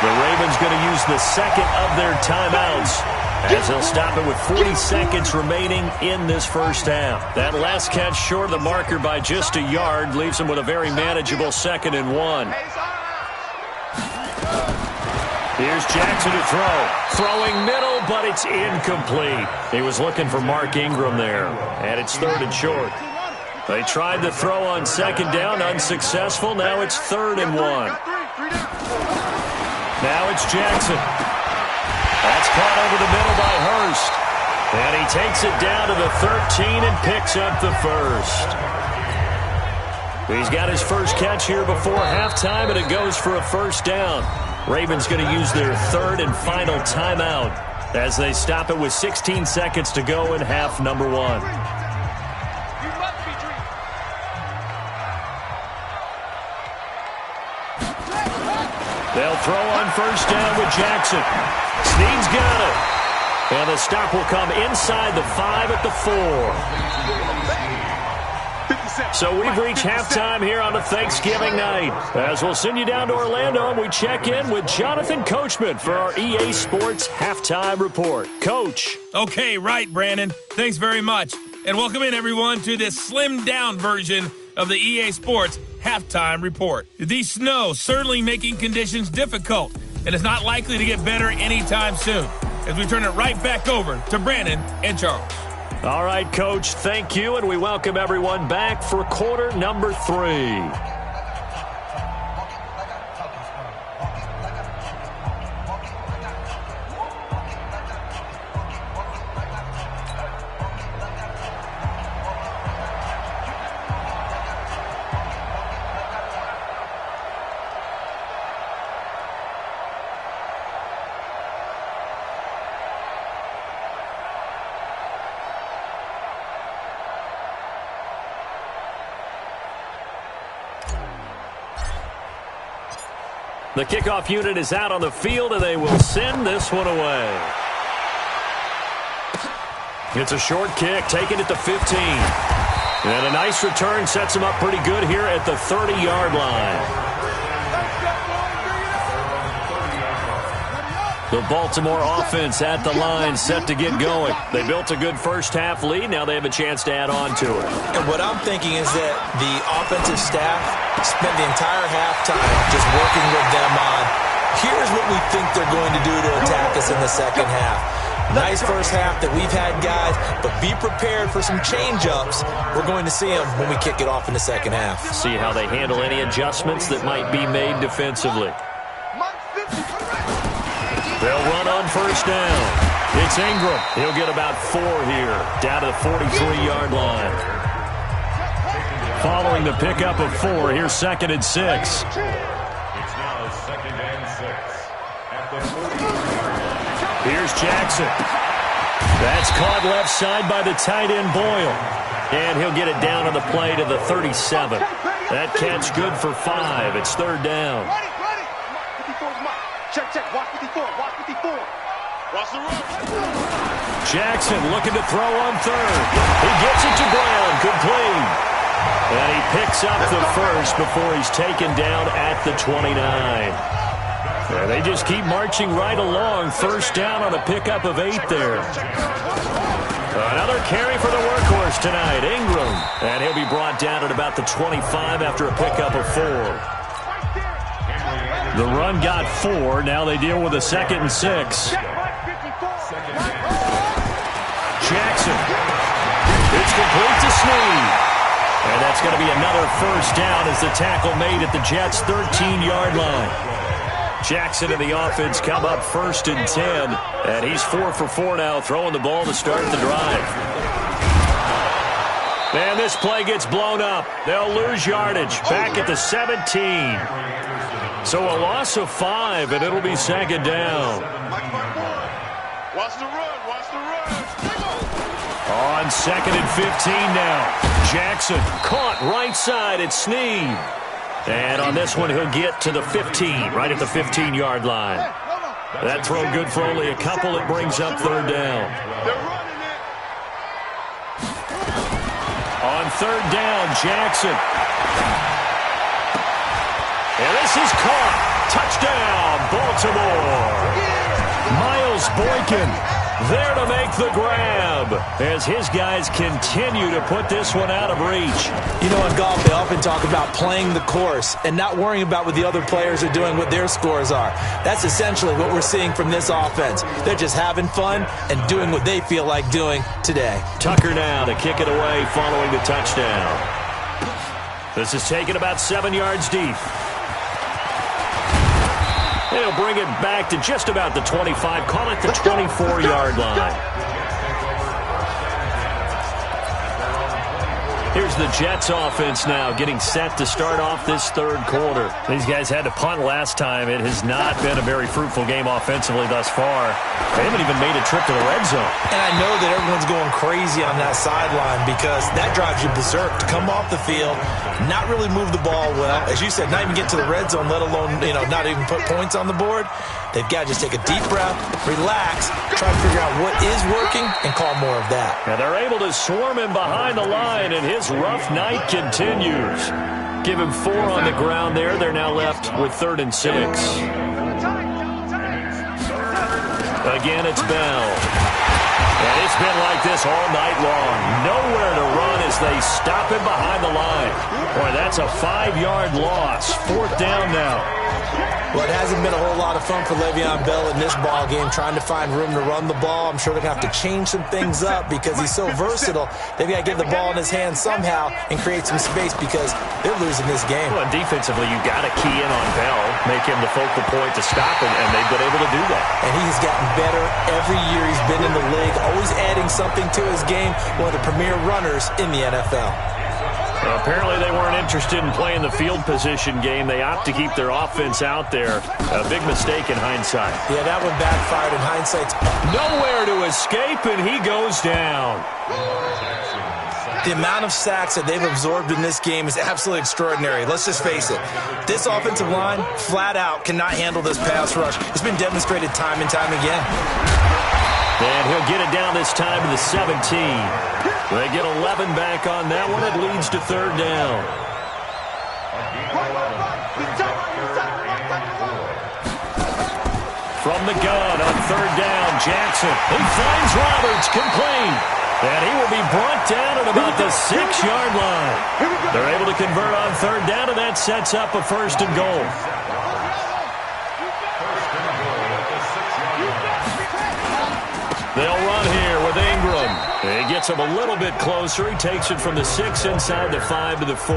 The Ravens going to use the second of their timeouts as they'll stop it with 40 seconds remaining in this first half. That last catch short of the marker by just a yard leaves them with a very manageable 2nd and 1. Here's Jackson to throw. Throwing middle, but it's incomplete. He was looking for Mark Ingram there, and it's 3rd and short. They tried to throw on 2nd down, unsuccessful. Now it's 3rd and 1. Now it's Jackson. That's caught over the middle by Hurst. And he takes it down to the 13 and picks up the first. He's got his first catch here before halftime, and it goes for a 1st down. Ravens going to use their 3rd and final timeout as they stop it with 16 seconds to go in half number 1. They'll throw on 1st down with Jackson. Snead's got it. And the stop will come inside the 5 at the 4. So we've reached halftime here on a Thanksgiving night. As we'll send you down to Orlando, and we check in with Jonathan Coachman for our EA Sports Halftime Report. Coach. Okay, right, Brandon. Thanks very much. And welcome in, everyone, to this slimmed-down version of the EA Sports Halftime Report. The snow certainly making conditions difficult, and it's not likely to get better anytime soon, as we turn it right back over to Brandon and Charles. All right, Coach, thank you, and we welcome everyone back for quarter number 3. The kickoff unit is out on the field, and they will send this one away. It's a short kick, taking it to 15. And a nice return sets him up pretty good here at the 30-yard line. The Baltimore offense at the line, set to get going. They built a good first-half lead. Now they have a chance to add on to it. And what I'm thinking is that the offensive staff spent the entire halftime just working with them on, here's what we think they're going to do to attack us in the second half. Nice first half that we've had, guys, but be prepared for some change-ups. We're going to see them when we kick it off in the second half. See how they handle any adjustments that might be made defensively. They'll run on first down. It's Ingram. He'll get about 4 here, down to the 43-yard line. Following the pickup of 4, here's 2nd and 6. It's now 2nd and 6 at the 40. Here's Jackson. That's caught left side by the tight end Boyle. And he'll get it down on the play to the 37. That catch good for 5. It's 3rd down. Check, watch 54, watch 54. Watch the run. Jackson looking to throw on 3rd. He gets it to Brown, complete. And he picks up the first before he's taken down at the 29. And they just keep marching right along. First down on a pickup of 8 there. Another carry for the workhorse tonight, Ingram. And he'll be brought down at about the 25 after a pickup of 4. The run got 4. Now they deal with a 2nd and 6. Jackson. It's complete to Snead. And that's going to be another first down as the tackle made at the Jets' 13-yard line. Jackson and the offense come up 1st and 10. And he's 4 for 4 now, throwing the ball to start the drive. And this play gets blown up. They'll lose yardage back at the 17. So a loss of 5, and it'll be 2nd down. Watch the run, watch the run. On 2nd and 15 now. Jackson caught right side at Snead. And on this one, he'll get to the 15, right at the 15-yard line. That throw good for only a couple. It brings up 3rd down. On 3rd down, Jackson. And this is caught. Touchdown, Baltimore. Miles Boykin there to make the grab as his guys continue to put this one out of reach. You know, in golf, they often talk about playing the course and not worrying about what the other players are doing, what their scores are. That's essentially what we're seeing from this offense. They're just having fun and doing what they feel like doing today. Tucker now to kick it away following the touchdown. This is taken about 7 yards deep. They'll bring it back to just about the 25, call it the 24-yard line. Here's the Jets offense now getting set to start off this 3rd quarter. These guys had to punt last time. It has not been a very fruitful game offensively thus far. They haven't even made a trip to the red zone. And I know that everyone's going crazy on that sideline because that drives you berserk to come off the field, not really move the ball well. As you said, not even get to the red zone, let alone, not even put points on the board. They've got to just take a deep breath, relax, try to figure out what is working, and call more of that. Now they're able to swarm him behind the line, and his rough night continues. Give him 4 on the ground there. They're now left with 3rd and 6. Again, it's Bell. And it's been like this all night long. Nowhere to run as they stop him behind the line. Boy, that's a 5-yard loss. 4th down now. Well, it hasn't been a whole lot of fun for Le'Veon Bell in this ball game, trying to find room to run the ball. I'm sure they're going to have to change some things up because he's so versatile. They've got to get the ball in his hands somehow and create some space because they're losing this game. Well, defensively, you've got to key in on Bell, make him the focal point to stop him, and they've been able to do that. And he has gotten better every year he's been in the league, always adding something to his game, one of the premier runners in the NFL. Well, apparently they weren't interested in playing the field position game. They opt to keep their offense out there. A big mistake in hindsight. Yeah, that one backfired in hindsight. Nowhere to escape, and he goes down. The amount of sacks that they've absorbed in this game is absolutely extraordinary. Let's just face it. This offensive line, flat out, cannot handle this pass rush. It's been demonstrated time and time again. And he'll get it down this time to the 17. They get 11 back on that one. It leads to third down. From the gun on third down, Jackson. He finds Roberts, complete. And he will be brought down at about the 6-yard line. They're able to convert on third down, and that sets up a first and goal. They'll run here with Ingram. He gets him a little bit closer. He takes it from the 6 inside the 5 to the 4.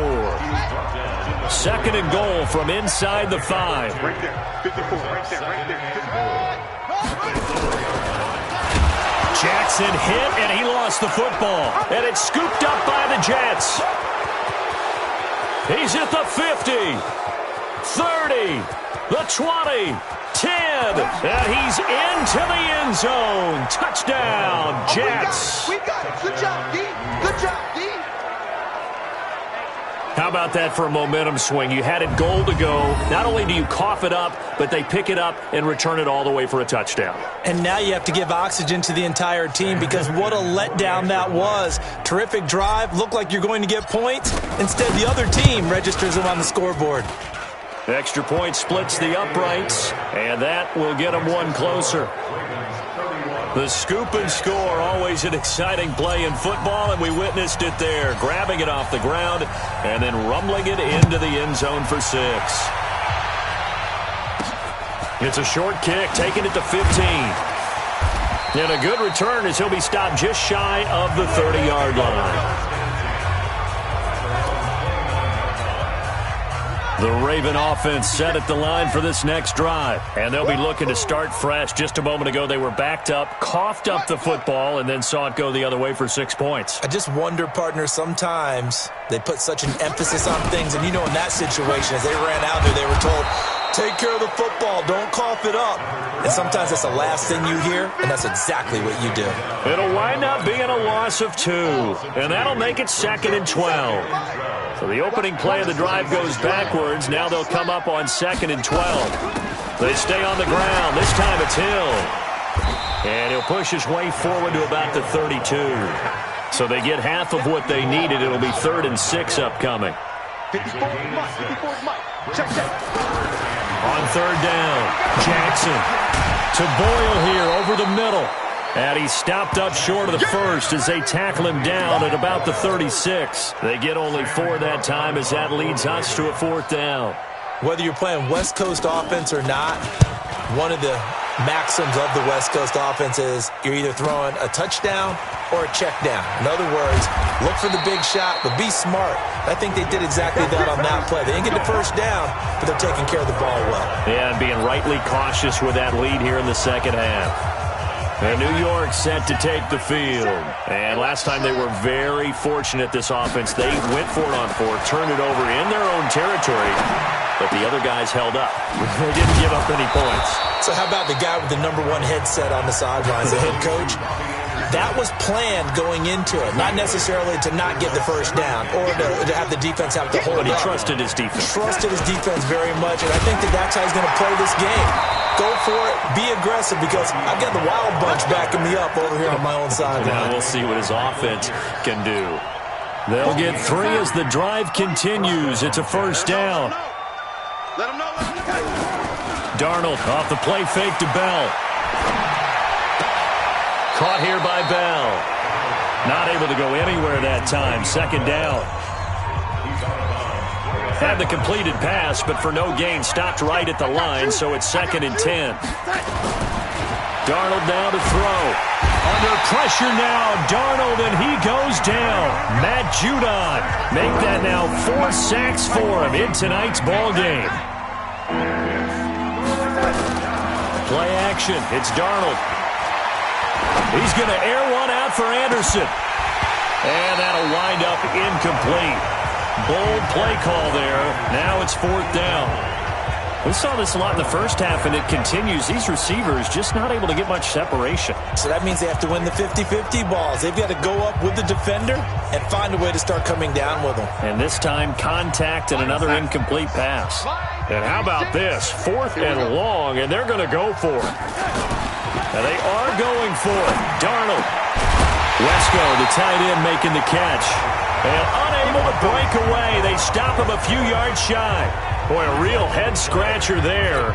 Second and goal from inside the 5. Right there. 54. Right there. Right there. Jackson hit, and he lost the football. And it's scooped up by the Jets. He's at the 50, 30, the 20, 10, and he's into the end zone. Touchdown, Jets. We got it. Good job, D. Good job, D. How about that for a momentum swing? You had it goal to go. Not only do you cough it up, but they pick it up and return it all the way for a touchdown. And now you have to give oxygen to the entire team because what a letdown that was. Terrific drive. Looked like you're going to get points. Instead, the other team registers them on the scoreboard. Extra point splits the uprights, and that will get them one closer. The scoop and score, always an exciting play in football, and we witnessed it there, grabbing it off the ground and then rumbling it into the end zone for 6. It's a short kick, taking it to 15. And a good return as he'll be stopped just shy of the 30-yard line. The Raven offense set at the line for this next drive. And they'll be looking to start fresh. Just a moment ago, they were backed up, coughed up the football, and then saw it go the other way for 6 points. I just wonder, partner, sometimes they put such an emphasis on things. And, you know, in that situation, as they ran out there, they were told, take care of the football, don't cough it up. And sometimes that's the last thing you hear, and that's exactly what you do. It'll wind up being a loss of 2. And that'll make it 2nd and 12. So the opening play of the drive goes backwards. Now they'll come up on 2nd and 12. They stay on the ground. This time it's Hill. And he'll push his way forward to about the 32. So they get half of what they needed. It'll be 3rd and 6 upcoming. 54 Mike. Check. On third down, Jackson to Boyle here over the middle. And he's stopped up short of the first as they tackle him down at about the 36. They get only 4 that time as that leads us to a 4th down. Whether you're playing West Coast offense or not, one of the maxims of the West Coast offense is you're either throwing a touchdown or a check down. In other words, look for the big shot, but be smart. I think they did exactly that on that play. They didn't get the first down, but they're taking care of the ball well. Yeah, and being rightly cautious with that lead here in the second half. And New York set to take the field. And last time they were very fortunate, this offense. They went for it on 4, turned it over in their own territory, but the other guys held up. They didn't give up any points. So how about the guy with the #1 headset on the sidelines, the head coach? That was planned going into it, not necessarily to not get the first down or to have the defense have to hold up. But he trusted his defense. Trusted his defense very much, and I think that's how he's going to play this game. Go for it, be aggressive, because I've got the Wild Bunch backing me up over here on my own sideline. Now we'll see what his offense can do. They'll get 3 as the drive continues. It's a first down. Let him know. Darnold off the play fake to Bell. Caught here by Bell. Not able to go anywhere that time. 2nd down. Had the completed pass, but for no gain, stopped right at the line, so it's 2nd and 10. Darnold now to throw. Under pressure now, Darnold, and he goes down. Matt Judon make that now 4 sacks for him in tonight's ball game. Play action. It's Darnold. He's going to air one out for Anderson. And that'll wind up incomplete. Bold play call there. Now it's 4th down. We saw this a lot in the first half, and it continues. These receivers just not able to get much separation. So that means they have to win the 50-50 balls. They've got to go up with the defender and find a way to start coming down with them. And this time, contact and another incomplete pass. And how about this? 4th and long, and they're going to go for it. Now they are going for it. Darnold. Wesco, the tight end, making the catch. And unable to break away. They stop him a few yards shy. Boy, a real head-scratcher there.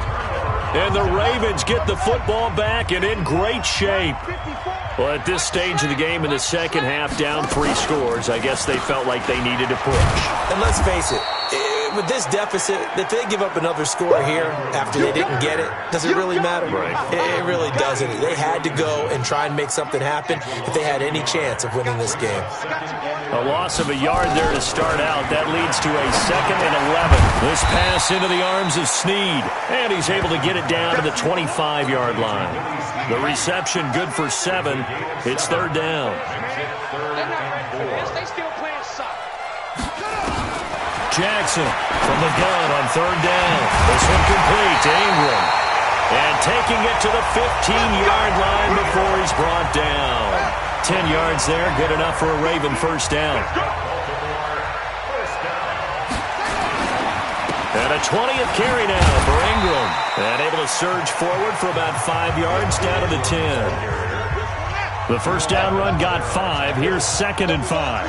And the Ravens get the football back and in great shape. Well, at this stage of the game in the second half, down 3 scores, I guess they felt like they needed to push. And let's face it, with this deficit, if they give up another score here after they didn't get it, does it really matter? Right. It really doesn't. They had to go and try and make something happen if they had any chance of winning this game. A loss of a yard there to start out. That leads to a 2nd and 11. This pass into the arms of Snead. And he's able to get it down to the 25-yard line. The reception good for 7. It's 3rd down. They still playing soft. Jackson from the gun on 3rd down. This one complete to Ingram. And taking it to the 15-yard line before he's brought down. 10 yards there, good enough for a Raven first down. And a 20th carry now for Ingram. And able to surge forward for about 5 yards down to the 10. The first down run got 5. Here's 2nd and 5.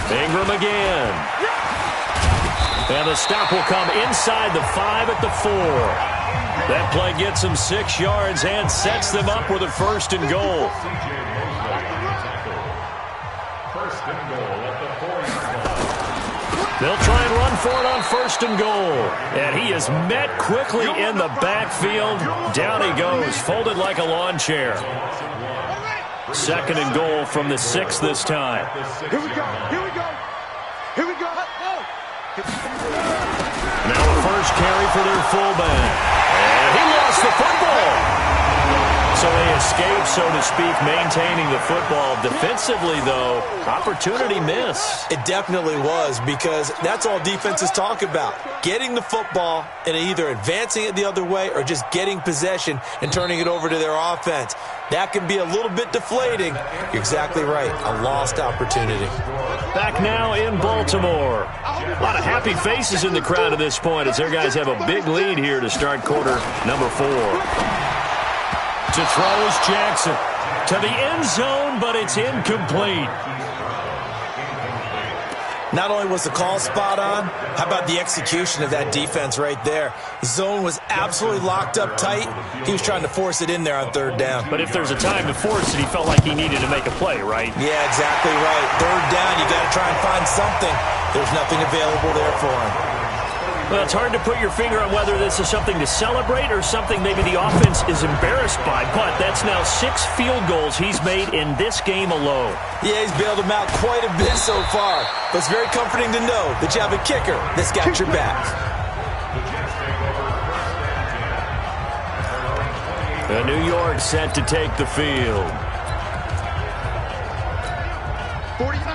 Ingram again. And the stop will come inside the 5 at the 4. That play gets them 6 yards and sets them up with a 1st and goal. They'll try and run for it on 1st and goal. And he is met quickly in the backfield. Down he goes, folded like a lawn chair. 2nd and goal from the 6 this time. Here we go. Here we go. Here we go. Now a first carry for their fullback. And he lost the football. So they escape, so to speak, maintaining the football. Defensively, though, opportunity miss. It definitely was, because that's all defenses talk about. Getting the football and either advancing it the other way or just getting possession and turning it over to their offense. That can be a little bit deflating. You're exactly right. A lost opportunity. Back now in Baltimore. A lot of happy faces in the crowd at this point as their guys have a big lead here to start quarter number 4. To throw is Jackson. To the end zone, but it's incomplete. Not only was the call spot on, how about the execution of that defense right there? The zone was absolutely locked up tight. He was trying to force it in there on 3rd down. But if there's a time to force it, he felt like he needed to make a play, right? Yeah, exactly right. 3rd down, you got to try and find something. There's nothing available there for him. Well, it's hard to put your finger on whether this is something to celebrate or something maybe the offense is embarrassed by. But that's now 6 field goals he's made in this game alone. Yeah, he's bailed them out quite a bit so far. But it's very comforting to know that you have a kicker that's got your back. New York set to take the field.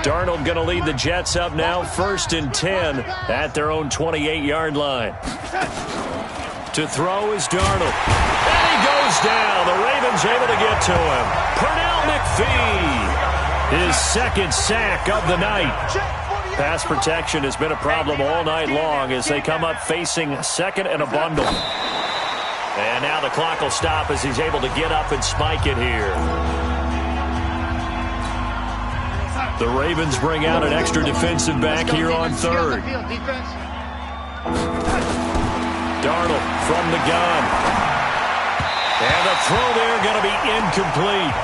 Darnold going to lead the Jets up now, 1st and 10 at their own 28-yard line. To throw is Darnold. And he goes down. The Ravens able to get to him. Pernell McPhee, his 2nd sack of the night. Pass protection has been a problem all night long as they come up facing 2nd and a bundle. And now the clock will stop as he's able to get up and spike it here. The Ravens bring out an extra defensive back here on 3rd. Darnold from the gun. And the throw there going to be incomplete.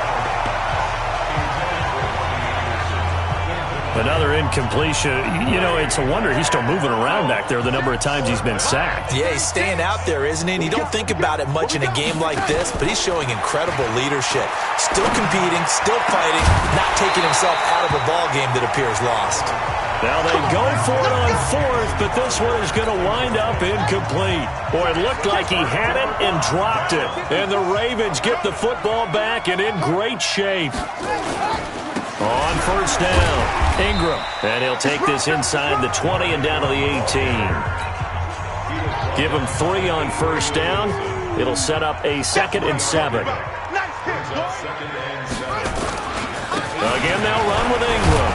Another incompletion. You know, it's a wonder he's still moving around back there the number of times he's been sacked. Yeah, he's staying out there, isn't he? And you don't think about it much in a game like this, but he's showing incredible leadership. Still competing, still fighting, not taking himself out of a ball game that appears lost. Now they go for it on 4th, but this one is going to wind up incomplete. Boy, it looked like he had it and dropped it. And the Ravens get the football back and in great shape. On 1st down, Ingram. And he'll take this inside the 20 and down to the 18. Give him 3 on 1st down. It'll set up a 2nd and 7. Again, they'll run with Ingram.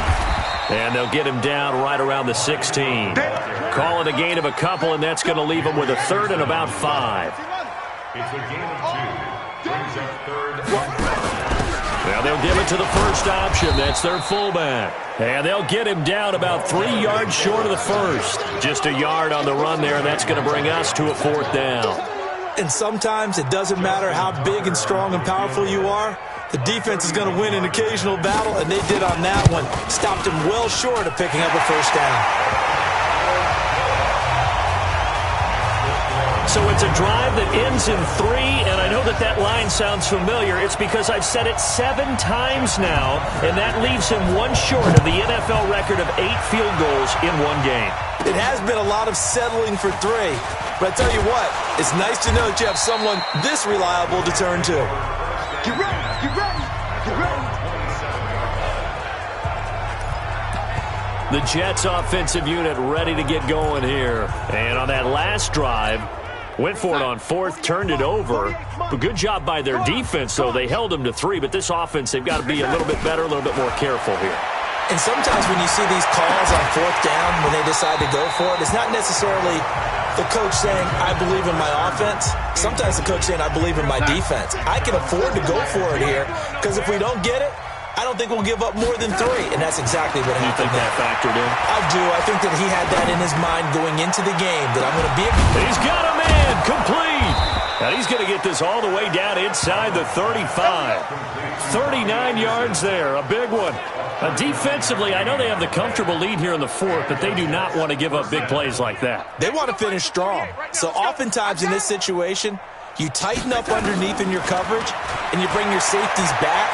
And they'll get him down right around the 16. Call it a gain of a couple, and that's going to leave him with a third and about 5. It's a gain of 2. Brings up third. Now they'll give it to the first option. That's their fullback. And they'll get him down about 3 yards short of the first. Just a yard on the run there, and that's going to bring us to a 4th down. And sometimes it doesn't matter how big and strong and powerful you are. The defense is going to win an occasional battle, and they did on that one. Stopped him well short of picking up a first down. So it's a drive that ends in 3, and I know that line sounds familiar. It's because I've said it 7 times now, and that leaves him 1 short of the NFL record of 8 field goals in 1 game. It has been a lot of settling for 3, but I tell you what, it's nice to know that you have someone this reliable to turn to. Get ready, get ready, get ready. The Jets offensive unit ready to get going here. And on that last drive, went for it on 4th, turned it over. But good job by their defense, though. They held them to 3, but this offense, they've got to be a little bit better, a little bit more careful here. And sometimes when you see these calls on 4th down, when they decide to go for it, it's not necessarily the coach saying, I believe in my offense. Sometimes the coach saying, I believe in my defense. I can afford to go for it here, because if we don't get it, I don't think we'll give up more than 3, and that's exactly what happened. You think that factored in? I do. I think that he had that in his mind going into the game, that I'm going to be able to... He's got a man, complete. Now he's going to get this all the way down inside the 35. 39 yards there, a big one. Defensively, I know they have the comfortable lead here in the 4th, but they do not want to give up big plays like that. They want to finish strong. So oftentimes in this situation, you tighten up underneath in your coverage, and you bring your safeties back.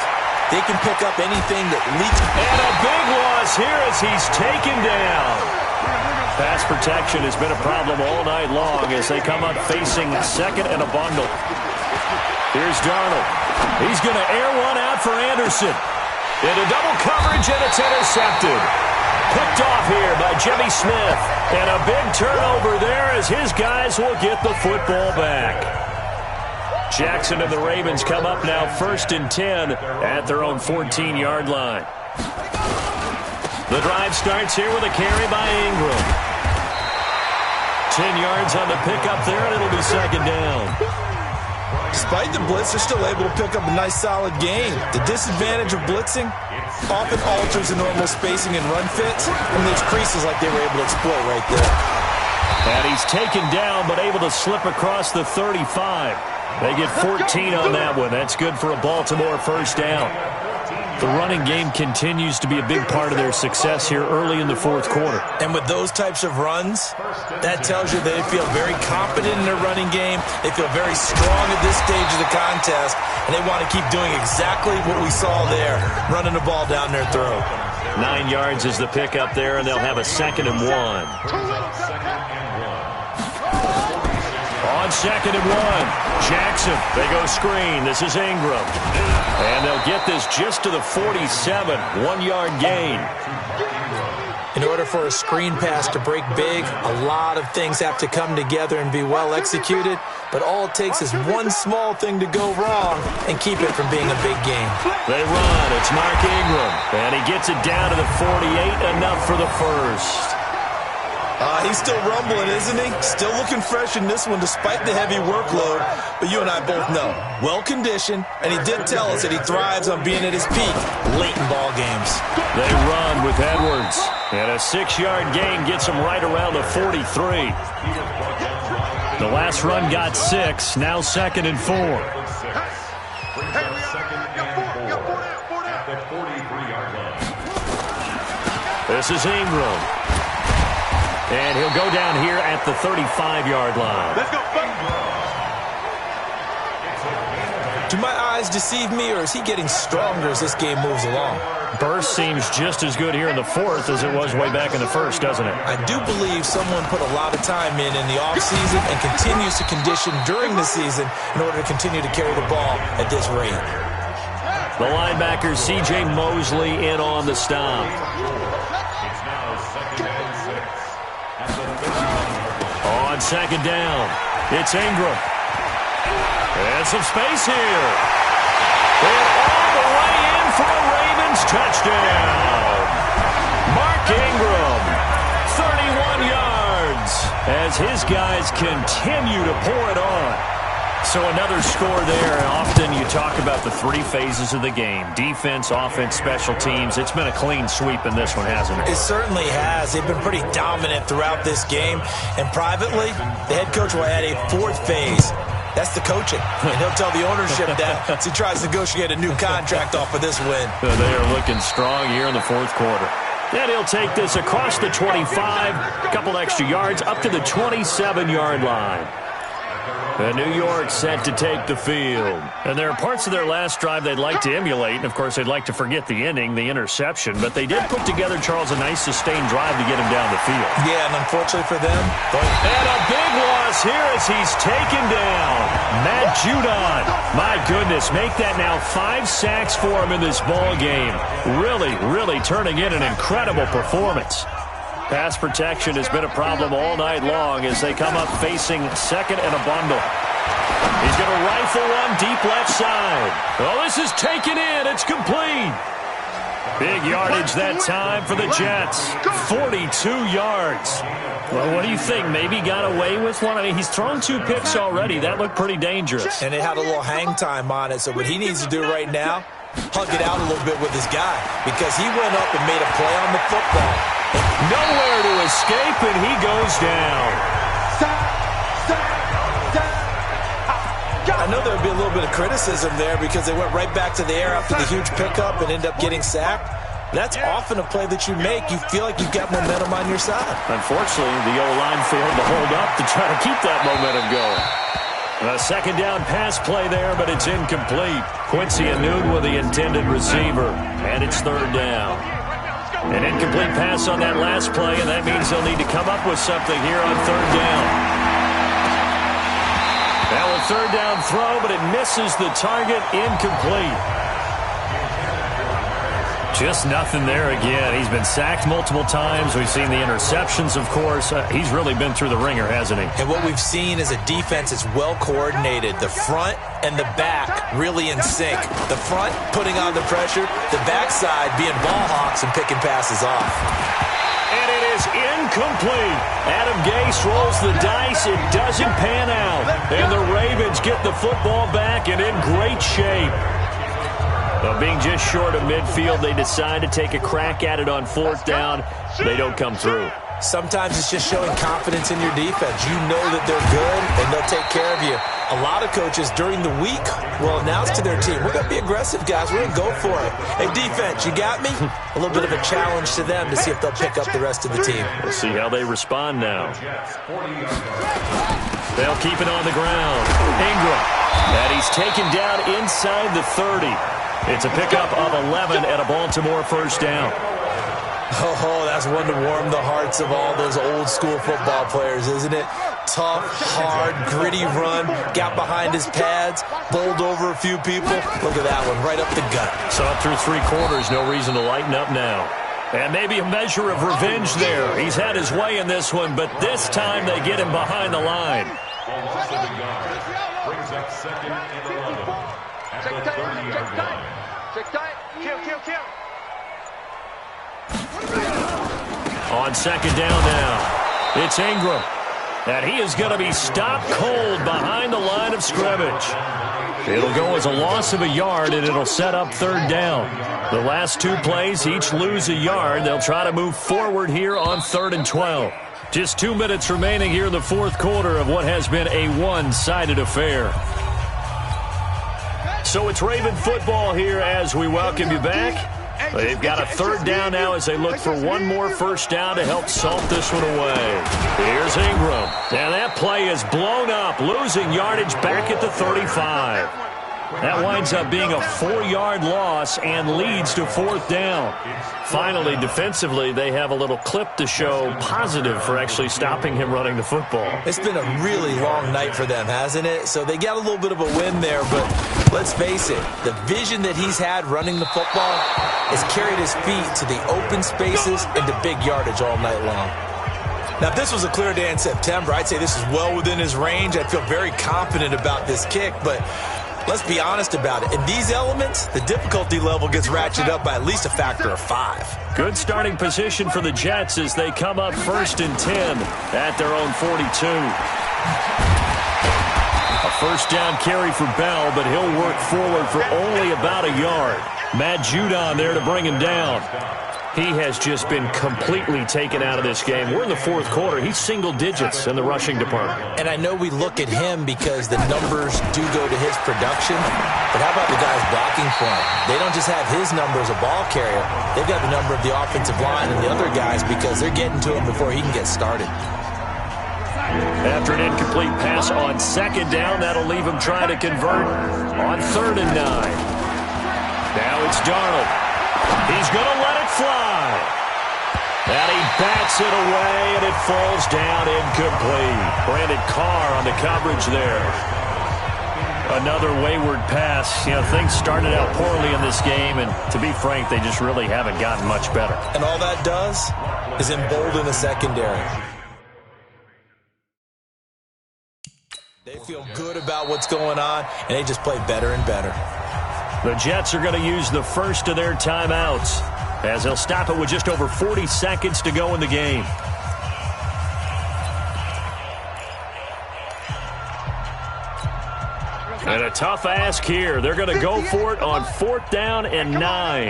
They can pick up anything that leaks. And a big loss here as he's taken down. Pass protection has been a problem all night long as they come up facing 2nd and a bundle. Here's Darnold. He's going to air one out for Anderson. Into double coverage, and it's intercepted. Picked off here by Jimmy Smith. And a big turnover there as his guys will get the football back. Jackson and the Ravens come up now 1st and 10 at their own 14-yard line. The drive starts here with a carry by Ingram. 10 yards on the pickup there, and it'll be 2nd down. Despite the blitz, they're still able to pick up a nice, solid gain. The disadvantage of blitzing often alters the normal spacing and run fits, and there's creases like they were able to exploit right there. And he's taken down, but able to slip across the 35. They get 14 on that one. That's good for a Baltimore first down. The running game continues to be a big part of their success here early in the 4th quarter. And with those types of runs, that tells you they feel very confident in their running game. They feel very strong at this stage of the contest, and they want to keep doing exactly what we saw there, running the ball down their throat. 9 yards is the pickup there, and they'll have a 2nd and 1. On 2nd and 1, Jackson, they go screen. This is Ingram. And they'll get this just to the 47, 1-yard gain. In order for a screen pass to break big, a lot of things have to come together and be well executed, but all it takes is one small thing to go wrong and keep it from being a big game. They run. It's Mark Ingram, and he gets it down to the 48, enough for the first. He's still rumbling, isn't he? Still looking fresh in this one despite the heavy workload. But you and I both know, well-conditioned, and he did tell us that he thrives on being at his peak late in ball games. They run with Edwards, and a 6-yard gain gets him right around the 43. The last run got 6, now 2nd and 4. This is Ingram. And he'll go down here at the 35-yard line. Let's go. Do my eyes deceive me, or is he getting stronger as this game moves along? Burst seems just as good here in the 4th as it was way back in the 1st, doesn't it? I do believe someone put a lot of time in the offseason and continues to condition during the season in order to continue to carry the ball at this rate. The linebacker, C.J. Mosley, in on the stop. On 2nd down, it's Ingram. And some space here. And all the way in for a Ravens touchdown. Mark as his guys continue to pour it on. So another score there. Often you talk about the three phases of the game: defense, offense, special teams. It's been a clean sweep in this one, hasn't it? It certainly has. They've been pretty dominant throughout this game. And privately, the head coach will add a fourth phase. That's the coaching. And he'll tell the ownership that as he tries to negotiate a new contract off of this win. They are looking strong here in the fourth quarter. And he'll take this across the 25, a couple extra yards, up to the 27-yard line. And New York set to take the field. And there are parts of their last drive they'd like to emulate. And, of course, they'd like to forget the ending, the interception. But they did put together, Charles, a nice sustained drive to get him down the field. Yeah, and unfortunately for them. And a big loss here as he's taken down. Matt Judon. My goodness, make that now 5 sacks for him in this ball game. Really, really turning in an incredible performance. Pass protection has been a problem all night long as they come up facing second and a bundle. He's going to rifle one deep left side. Oh, this is taken in. It's complete. Big yardage that time for the Jets. 42 yards. Well, what do you think? Maybe got away with one? I mean, he's thrown 2 picks already. That looked pretty dangerous. And it had a little hang time on it. So what he needs to do right now, hug it out a little bit with his guy, because he went up and made a play on the football. Nowhere to escape, and he goes down. I know there would be a little bit of criticism there because they went right back to the air after the huge pickup and ended up getting sacked. That's often a play that you make. You feel like you've got momentum on your side. Unfortunately, the O-line failed to hold up to try to keep that momentum going. A second down pass play there, but it's incomplete. Quincy Anoon with the intended receiver, and it's third down. An incomplete pass on that last play, and that means they'll need to come up with something here on third down. Now a third down throw, but it misses the target, incomplete. Just nothing there again. He's been sacked multiple times. We've seen the interceptions, of course. He's really been through the ringer, hasn't he? And what we've seen is a defense is well coordinated. The front and the back really in sync. The front putting on the pressure, the backside being ball hawks and picking passes off. And it is incomplete. Adam Gase rolls the dice. It doesn't pan out. And the Ravens get the football back and in great shape. But being just short of midfield, they decide to take a crack at it on fourth down. They don't come through. Sometimes it's just showing confidence in your defense. You know that they're good, and they'll take care of you. A lot of coaches during the week will announce to their team, we're going to be aggressive, guys. We're going to go for it. Hey, defense, you got me? A little bit of a challenge to them to see if they'll pick up the rest of the team. We'll see how they respond now. They'll keep it on the ground. Ingram. And he's taken down inside the 30. It's a pickup of 11 at a Baltimore first down. Oh, that's one to warm the hearts of all those old school football players, isn't it? Tough, hard, gritty run, got behind his pads, bowled over a few people. Look at that one, right up the gut. So up through 3 quarters, no reason to lighten up now. And maybe a measure of revenge there. He's had his way in this one, but this time they get him behind the line. Brings up second and 11 at the 30-yard line. Kill. On second down now, it's Ingram. And he is going to be stopped cold behind the line of scrimmage. It'll go as a loss of a yard, and it'll set up third down. The last 2 plays, each lose a yard. They'll try to move forward here on 3rd and 12. Just 2 minutes remaining here in the fourth quarter of what has been a one-sided affair. So it's Raven football here as we welcome you back. They've got a third down now as they look for one more first down to help salt this one away. Here's Ingram. And that play is blown up, losing yardage back at the 35. That winds up being a 4-yard loss and leads to fourth down. Finally, defensively, they have a little clip to show positive for actually stopping him running the football. It's been a really long night for them, hasn't it? So they got a little bit of a win there, but let's face it, the vision that he's had running the football has carried his feet to the open spaces and to big yardage all night long. Now, if this was a clear day in September, I'd say this is well within his range. I'd feel very confident about this kick, but Let's be honest about it. In these elements, the difficulty level gets ratcheted up by at least a factor of 5. Good starting position for the Jets as they come up 1st and 10 at their own 42. A first down carry for Bell, but he'll work forward for only about a yard. Matt Judon there to bring him down. He has just been completely taken out of this game. We're in the 4th quarter. He's single digits in the rushing department. And I know we look at him because the numbers do go to his production, but how about the guys blocking for him? They don't just have his number as a ball carrier. They've got the number of the offensive line and the other guys because they're getting to him before he can get started. After an incomplete pass on 2nd down, that'll leave him trying to convert on 3rd and 9. Now it's Darnold. He's going to let it fly. And he bats it away, and it falls down incomplete. Brandon Carr on the coverage there. Another wayward pass. You know, things started out poorly in this game, and to be frank, they just really haven't gotten much better. And all that does is embolden the secondary. They feel good about what's going on, and they just play better and better. The Jets are going to use the first of their timeouts as they'll stop it with just over 40 seconds to go in the game. And a tough ask here. They're going to go for it on 4th down and 9.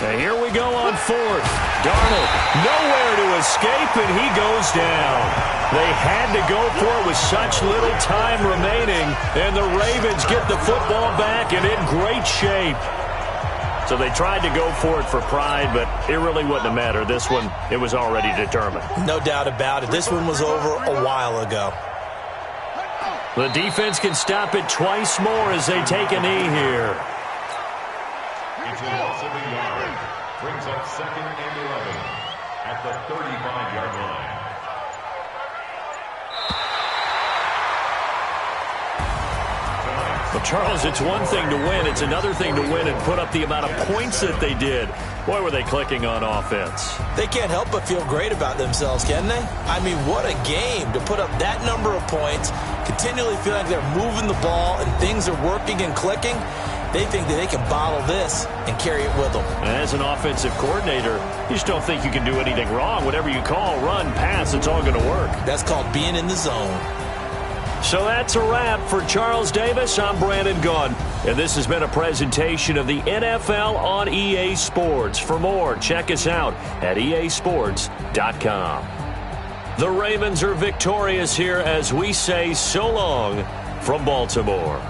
And here we go on 4th. Darnold nowhere to escape, and he goes down. They had to go for it with such little time remaining, and the Ravens get the football back and in great shape. So they tried to go for it for pride, but it really wouldn't have mattered. This one, it was already determined. No doubt about it. This one was over a while ago. The defense can stop it twice more as they take a knee here. It's a loss of a yard. Brings up 2nd and 11 at the 35-yard line. Well, Charles, it's one thing to win. It's another thing to win and put up the amount of points that they did. Boy, were they clicking on offense. They can't help but feel great about themselves, can they? I mean, what a game to put up that number of points, continually feel like they're moving the ball and things are working and clicking. They think that they can bottle this and carry it with them. As an offensive coordinator, you just don't think you can do anything wrong. Whatever you call, run, pass, it's all going to work. That's called being in the zone. So that's a wrap for Charles Davis. I'm Brandon Gunn, and this has been a presentation of the NFL on EA Sports. For more, check us out at easports.com. The Ravens are victorious here as we say so long from Baltimore.